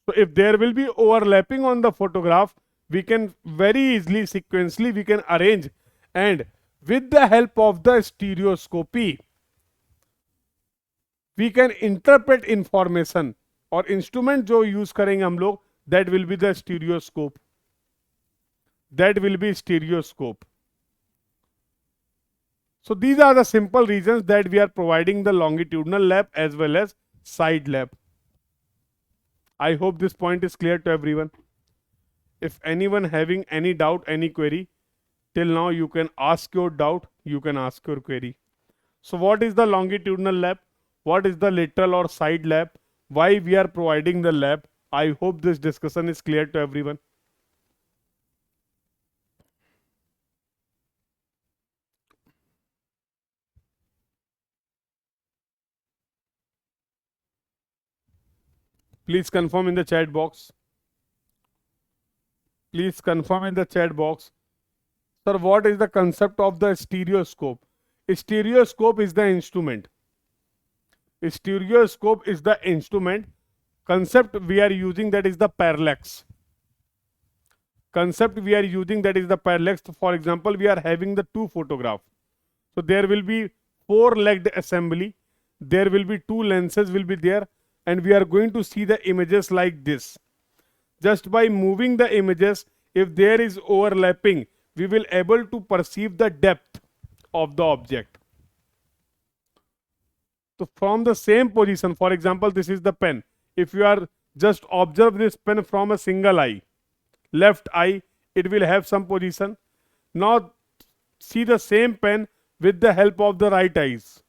So if there will be overlapping on the photograph, we can very easily sequentially we can arrange, and with the help of the stereoscopy we can interpret information. और instrument जो use करेंगे हम लोग, that will be the stereoscope. That will be stereoscope. So these are the simple reasons that we are providing the longitudinal lap as well as side lap. I hope this point is clear to everyone. If anyone having any doubt, any query, till now you can ask your doubt, you can ask your query. So what is the longitudinal lap? What is the lateral or side lap? Why we are providing the lap? I hope this discussion is clear to everyone. Please confirm in the chat box. Please confirm in the chat box. Sir, what is the concept of the stereoscope? Stereoscope is the instrument. Stereoscope is the instrument. Concept we are using, that is the parallax. Concept we are using, that is the parallax. For example, we are having the two photograph. So there will be four-legged assembly. There will be two lenses will be there, and we are going to see the images like this. Just by moving the images, if there is overlapping, we will able to perceive the depth of the object. So from the same position, for example, this is the pen. If you are just observe this pen from a single eye, left eye, it will have some position. Now see the same pen with the help of the right eyes.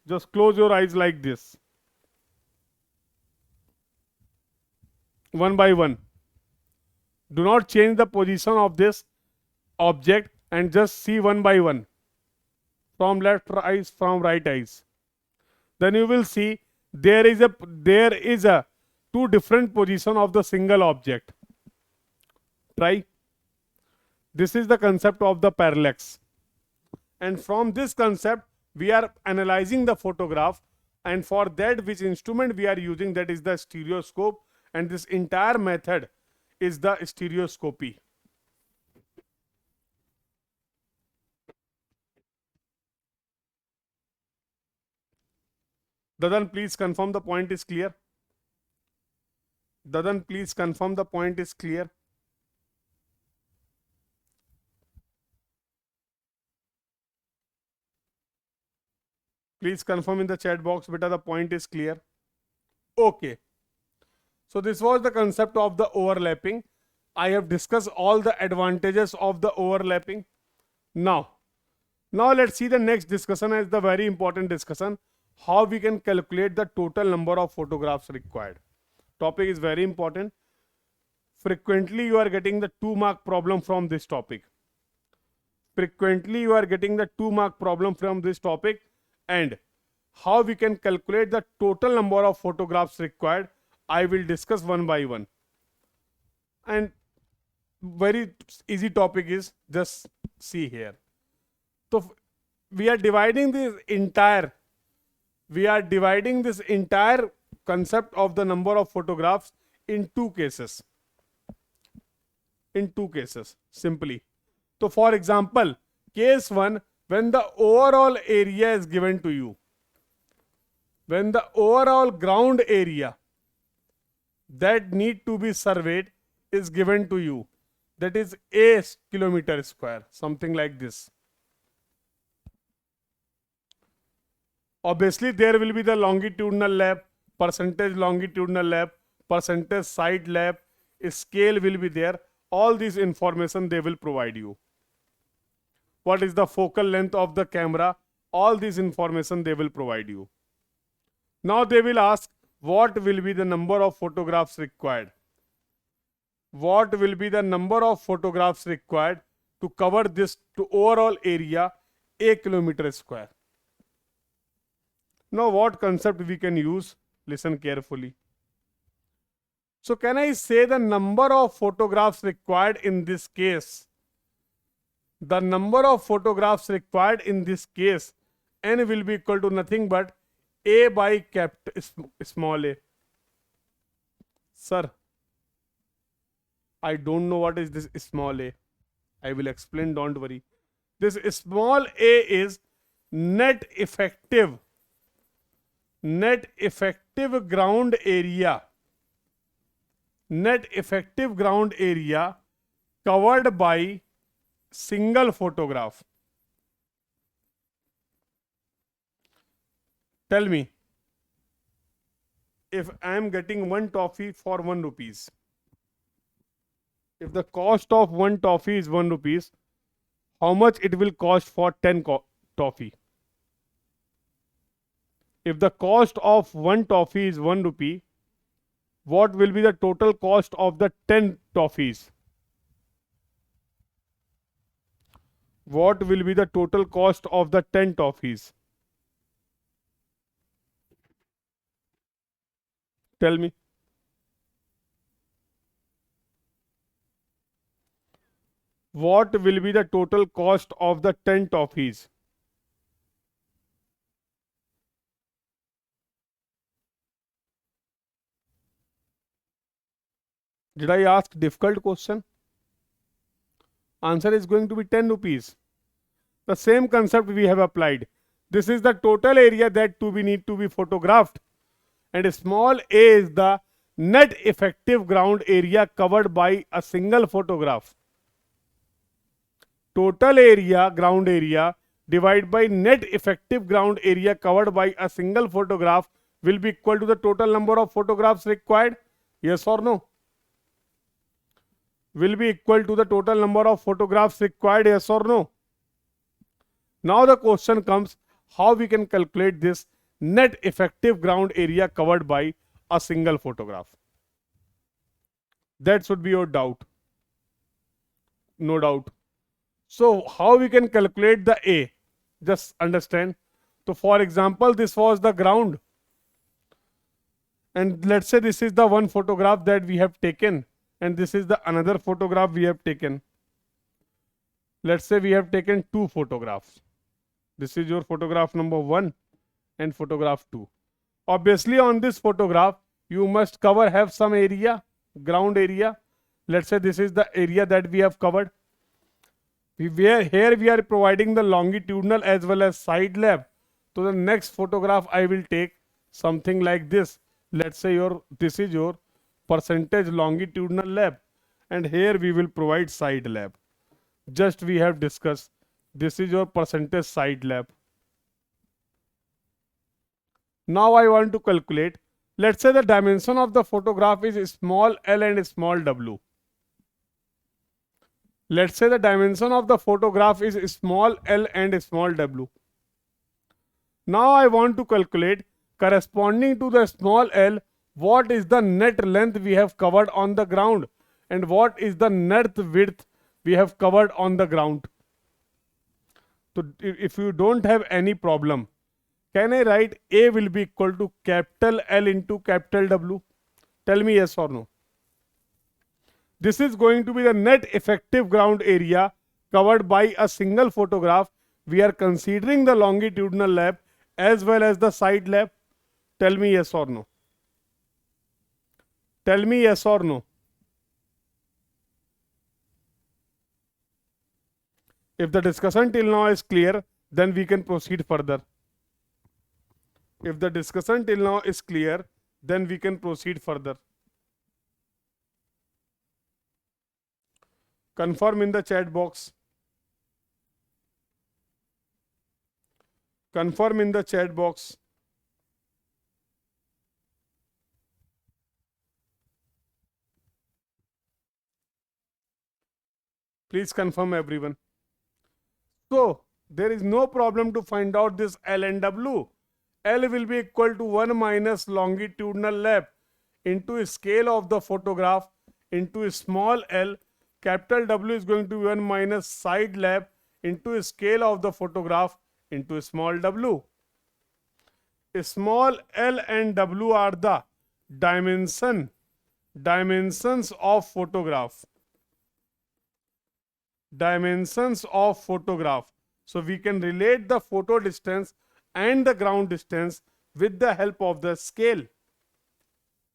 Just close your eyes like this. One by one. Do not change the position of this object and just see one by one. From left eyes, from right eyes. Then you will see there is a two different position of the single object. Try. This is the concept of the parallax. And from this concept, we are analyzing the photograph, and for that which instrument we are using, that is the stereoscope, and this entire method is the stereoscopy. Dadan, please confirm the point is clear. Dadan, please confirm the point is clear. Please confirm in the chat box, beta, the point is clear. Okay. So this was the concept of the overlapping. I have discussed all the advantages of the overlapping. Now let's see the next discussion as the very important discussion. How we can calculate the total number of photographs required. Topic is very important. Frequently you are getting the 2-mark problem from this topic. frequently you are getting the 2 mark problem from this topic, and how we can calculate the total number of photographs required, I will discuss one by one. And very easy topic is, just see here. So we are dividing this entire concept of the number of photographs in two cases. Simply. So for example, case 1, when the overall area is given to you, when the overall ground area that need to be surveyed is given to you, that is a kilometer square, something like this. Obviously there will be the longitudinal lap, percentage longitudinal lap, percentage side lap, scale will be there. All these information they will provide you. What is the focal length of the camera? All these information they will provide you. Now they will ask, what will be the number of photographs required? What will be the number of photographs required to cover this to overall area a kilometer square? Now what concept we can use? Listen carefully. So can I say the number of photographs required in this case? The number of photographs required in this case, n will be equal to nothing but a by small a. Sir, I don't know what is this small a. I will explain, don't worry. This small a is net effective ground area. Net effective ground area covered by single photograph. Tell me, if I am getting one toffee for 1 rupees, if the cost of one toffee is 1 rupees, how much it will cost for 10 toffee? If the cost of one toffee is 1 rupee, what will be the total cost of the 10 toffees? What will be the total cost of the 10 toffees? Tell me. What will be the total cost of the 10 toffees? Did I ask difficult question? Answer is going to be 10 rupees. The same concept we have applied. This is the total area that we need to be photographed, and small a is the net effective ground area covered by a single photograph. Total area, ground area, divided by net effective ground area covered by a single photograph will be equal to the total number of photographs required. Yes or no? Will be equal to the total number of photographs required. Yes or no? Now the question comes, how we can calculate this net effective ground area covered by a single photograph? That should be your doubt. No doubt. So how we can calculate the A? Just understand. So for example, this was the ground, and let's say this is the one photograph that we have taken, and this is the another photograph we have taken. Let's say we have taken 2 photographs. This is your photograph number 1 and photograph 2. Obviously on this photograph you must have some area, ground area. Let's say this is the area that we have covered. Here we are providing the longitudinal as well as side lap. So the next photograph I will take something like this. Let's say this is your percentage longitudinal lap, and here we will provide side lap. Just we have discussed, this is your percentage side lap. Now I want to calculate, let's say the dimension of the photograph is small l and small w. Let's say the dimension of the photograph is small l and small w. Now I want to calculate, corresponding to the small l, what is the net length we have covered on the ground, and what is the net width we have covered on the ground. So if you don't have any problem, can I write A will be equal to capital L into capital W? Tell me yes or no. This is going to be the net effective ground area covered by a single photograph. We are considering the longitudinal lap as well as the side lap. Tell me yes or no. Tell me yes or no. If the discussion till now is clear, then we can proceed further. If the discussion till now is clear, then we can proceed further. Confirm in the chat box. Confirm in the chat box. Please confirm, everyone. So there is no problem to find out this L and W. L will be equal to 1 minus longitudinal lap into scale of the photograph into small l. Capital W is going to be 1 minus side lap into scale of the photograph into small w. Small l and w are the dimensions of photograph. Dimensions of photograph. So we can relate the photo distance and the ground distance with the help of the scale.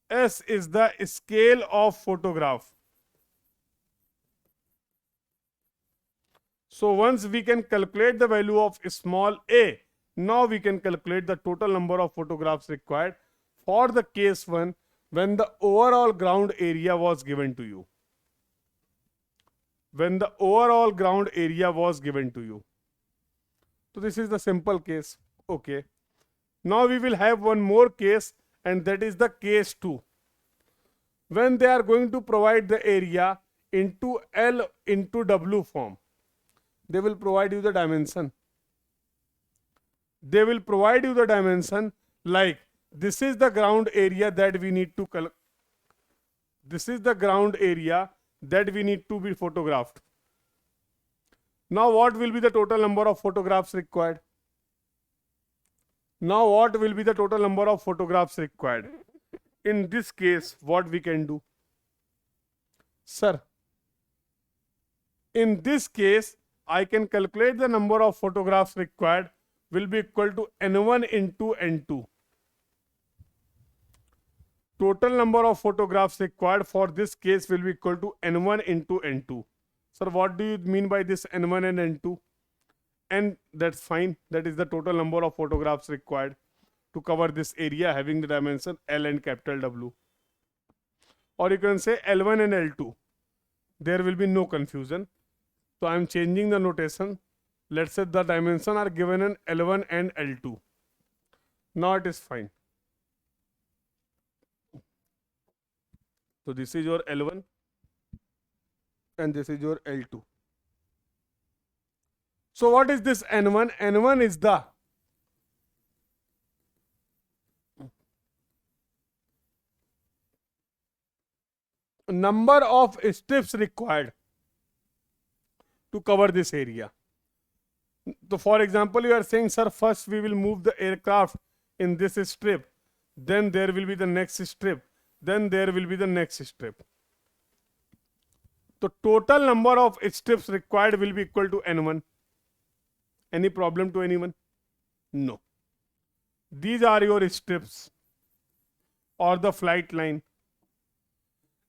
S is the scale of photograph. So once we can calculate the value of small a, now we can calculate the total number of photographs required for the case 1 when the overall ground area was given to you. When the overall ground area was given to you. So this is the simple case. Okay. Now we will have one more case, and that is the case 2. When they are going to provide the area into L into W form, they will provide you the dimension. They will provide you the dimension like this is the ground area that we need to this is the ground area that we need to be photographed. Now what will be the total number of photographs required? Now what will be the total number of photographs required? In this case, what we can do? Sir, in this case, I can calculate the number of photographs required will be equal to n1 into n2. Total number of photographs required for this case will be equal to n1 into n2. Sir, what do you mean by this n1 and n2? And that's fine. That is the total number of photographs required to cover this area having the dimension L and capital W. Or you can say L1 and L2. There will be no confusion. So I am changing the notation. Let's say the dimensions are given in L1 and L2. Now it is fine. So this is your L1 and this is your L2. So what is this N1? N1 is the number of strips required to cover this area. So for example, you are saying, sir, first we will move the aircraft in this strip, then there will be the next strip, then there will be the next strip. The total number of strips required will be equal to N1. Any problem to anyone? No. These are your strips or the flight line.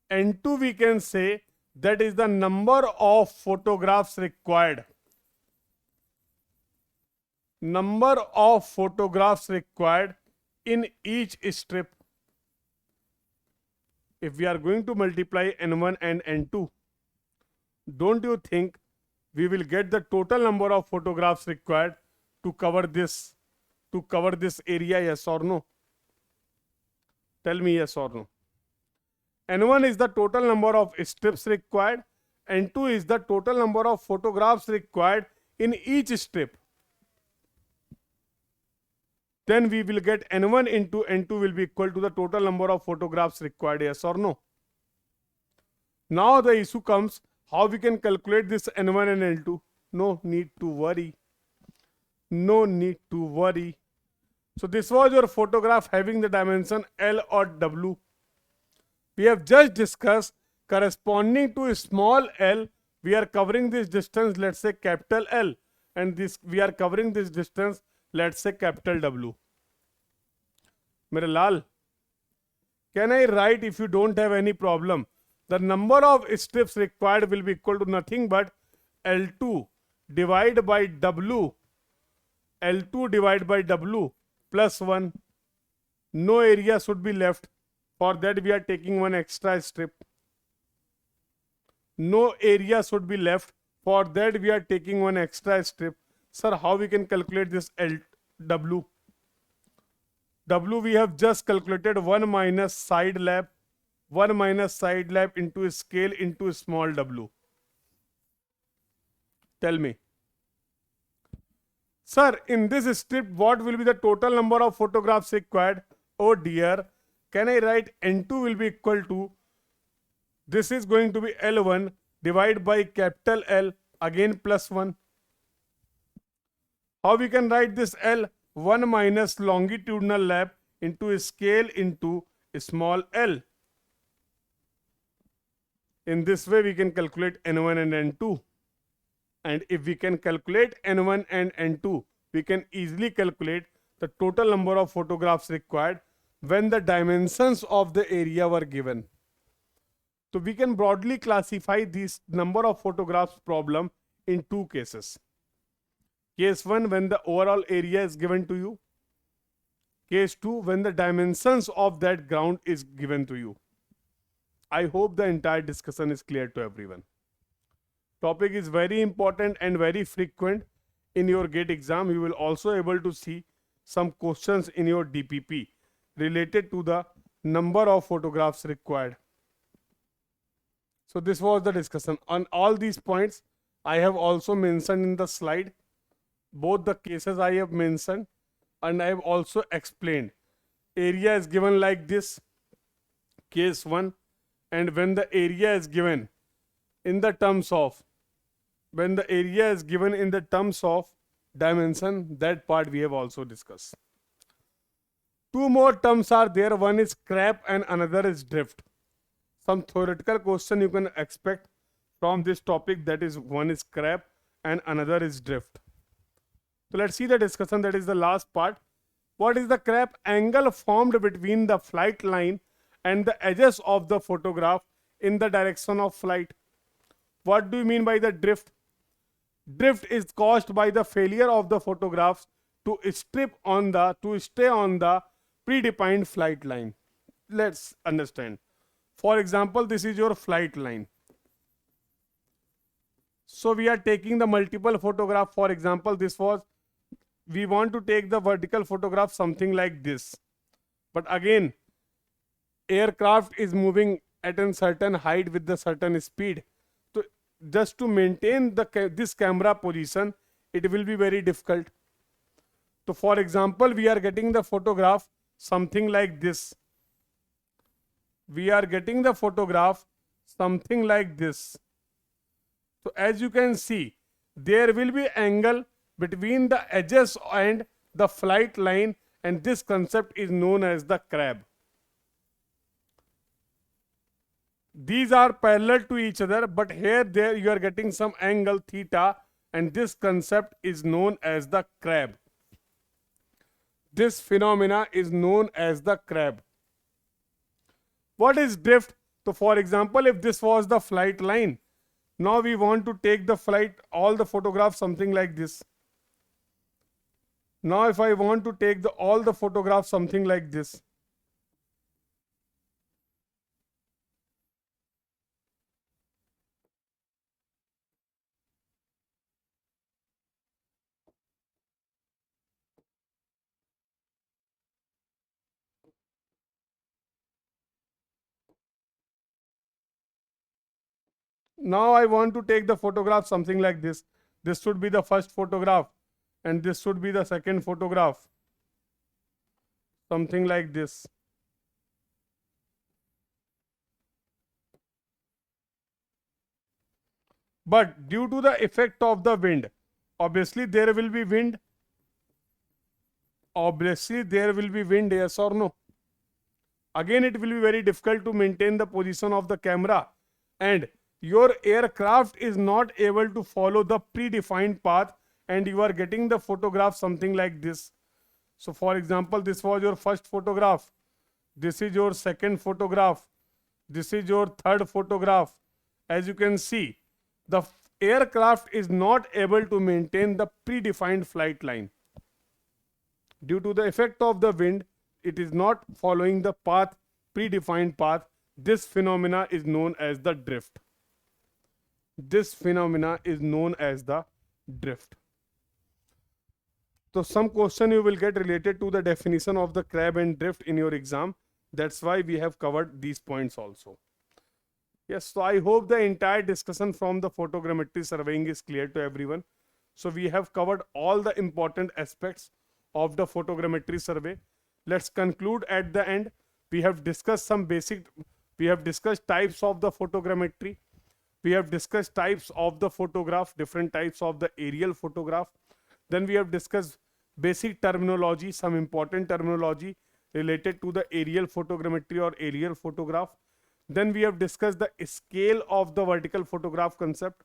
N2 we can say that is the number of photographs required. Number of photographs required in each strip. If we are going to multiply N1 and N2, don't you think we will get the total number of photographs required to cover this area, yes or no? Tell me yes or no. N1 is the total number of strips required, N2 is the total number of photographs required in each strip. Then we will get N1 into N2 will be equal to the total number of photographs required, yes or no? Now the issue comes, how we can calculate this N1 and N2? No need to worry. No need to worry. So this was your photograph having the dimension L or W. We have just discussed corresponding to small l, we are covering this distance, let's say capital L, and this we are covering this distance, let's say capital W. Mere lal, can I write, if you don't have any problem, the number of strips required will be equal to nothing but L2 divided by W, L2 divided by W plus 1. No area should be left. For that we are taking one extra strip. No area should be left. For that we are taking one extra strip. Sir, how we can calculate this W? W we have just calculated 1 minus side lap. 1 minus side lap into scale into small w. Tell me. Sir, in this strip, what will be the total number of photographs required? Oh dear. Can I write N2 will be equal to, this is going to be L1 divided by capital L, again plus 1. How we can write this L? 1 minus longitudinal lap into scale into small l. In this way we can calculate N1 and N2. And if we can calculate N1 and N2, we can easily calculate the total number of photographs required when the dimensions of the area were given. So we can broadly classify this number of photographs problem in two cases. Case 1, when the overall area is given to you. Case 2, when the dimensions of that ground is given to you. I hope the entire discussion is clear to everyone. Topic is very important and very frequent in your GATE exam. You will also able to see some questions in your DPP related to the number of photographs required. So this was the discussion. On all these points, I have also mentioned in the slide both the cases I have mentioned, and I have also explained. Area is given like this, case 1, and when the area is given in the terms of, when the area is given in the terms of dimension, that part we have also discussed. Two more terms are there. One is crab and another is drift. Some theoretical question you can expect from this topic, that is, one is crab and another is drift. So let's see the discussion, that is the last part. What is the crab? Angle formed between the flight line and the edges of the photograph in the direction of flight. What do you mean by the drift? Drift is caused by the failure of the photographs to stay on the predefined flight line. Let's understand. For example, this is your flight line. So we are taking the multiple photograph. For example, we want to take the vertical photograph something like this. But again, aircraft is moving at a certain height with the certain speed. So just to maintain this camera position, it will be very difficult. So for example, we are getting the photograph something like this. We are getting the photograph something like this. So as you can see, there will be angle between the edges and the flight line, and this concept is known as the crab. These are parallel to each other, but there you are getting some angle theta, and this concept is known as the crab. This phenomena is known as the crab. What is drift? So for example, if this was the flight line, now we want to take the flight, all the photographs something like this. Now if I want to take all the photographs something like this. Now I want to take the photograph something like this. This should be the first photograph and this should be the second photograph. Something like this. But due to the effect of the wind, obviously there will be wind. obviously there will be wind, yes or no? Again, it will be very difficult to maintain the position of the camera, and your aircraft is not able to follow the predefined path, and you are getting the photograph something like this. So for example, this was your first photograph, this is your second photograph, this is your third photograph. As you can see, the aircraft is not able to maintain the predefined flight line. Due to the effect of the wind, it is not following the path, predefined path. This phenomena is known as the drift. This phenomena is known as the drift. So some question you will get related to the definition of the crab and drift in your exam. That's why we have covered these points also. Yes, so I hope the entire discussion from the photogrammetry surveying is clear to everyone. So we have covered all the important aspects of the photogrammetry survey. Let's conclude at the end. We have discussed we have discussed types of the photogrammetry. We have discussed types of the photograph, different types of the aerial photograph. Then we have discussed basic terminology, some important terminology related to the aerial photogrammetry or aerial photograph. Then we have discussed the scale of the vertical photograph concept.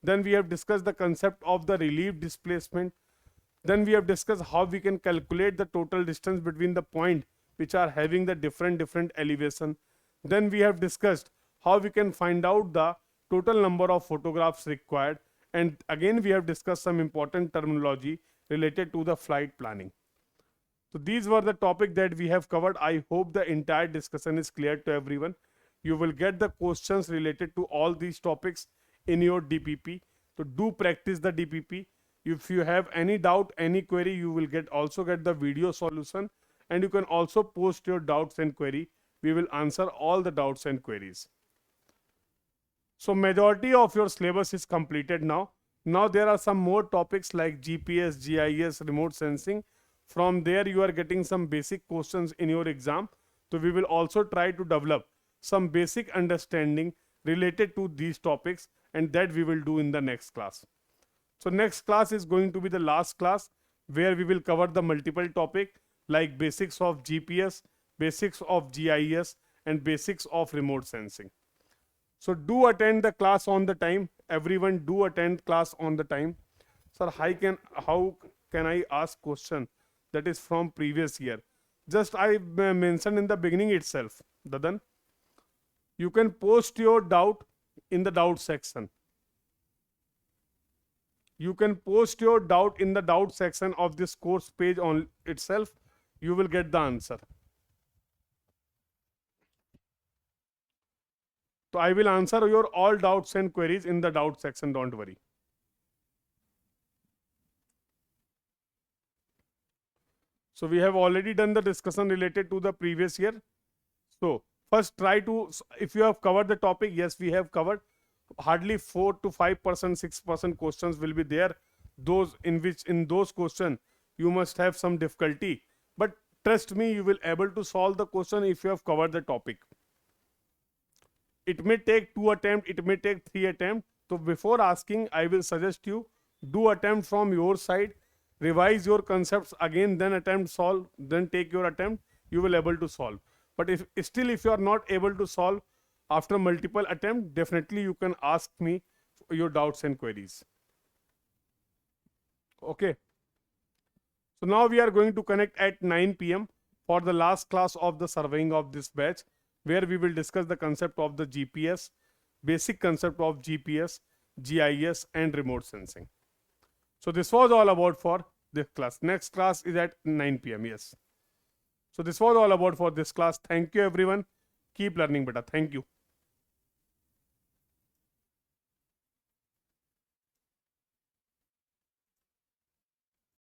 Then we have discussed the concept of the relief displacement. Then we have discussed how we can calculate the total distance between the point which are having the different elevation. Then we have discussed how we can find out the total number of photographs required. And again, we have discussed some important terminology related to the flight planning. So these were the topic that we have covered. I hope the entire discussion is clear to everyone. You will get the questions related to all these topics in your DPP. So do practice the DPP. If you have any doubt, any query, you will also get the video solution, and you can also post your doubts and query. We will answer all the doubts and queries. So majority of your syllabus is completed now. Now there are some more topics like GPS, GIS, remote sensing. From there you are getting some basic questions in your exam. So we will also try to develop some basic understanding related to these topics, and that we will do in the next class. So next class is going to be the last class, where we will cover the multiple topic like basics of GPS, basics of GIS, and basics of remote sensing. So do attend the class on the time. Everyone do attend class on the time. Sir, how can I ask question that is from previous year? Just I mentioned in the beginning itself, Dadan. You can post your doubt in the doubt section. You can post your doubt in the doubt section of this course page on itself. You will get the answer. So I will answer your all doubts and queries in the doubt section, don't worry. So we have already done the discussion related to the previous year. So first try to, if you have covered the topic, yes, we have covered. Hardly 4 to 5%, 6% questions will be there. Those in which in those questions you must have some difficulty. But trust me, you will able to solve the question if you have covered the topic. It may take 2 attempts, it may take 3 attempts. So before asking, I will suggest you do attempt from your side, revise your concepts again, then attempt solve, then take your attempt. You will able to solve. But if you are not able to solve after multiple attempts, definitely you can ask me your doubts and queries. Okay. So now we are going to connect at 9 p.m. for the last class of the surveying of this batch, where we will discuss the concept of the GPS, basic concept of GPS, GIS, and remote sensing. So this was all about for this class. Next class is at 9 p.m. Yes. So this was all about for this class. Thank you everyone. Keep learning, beta. Thank you.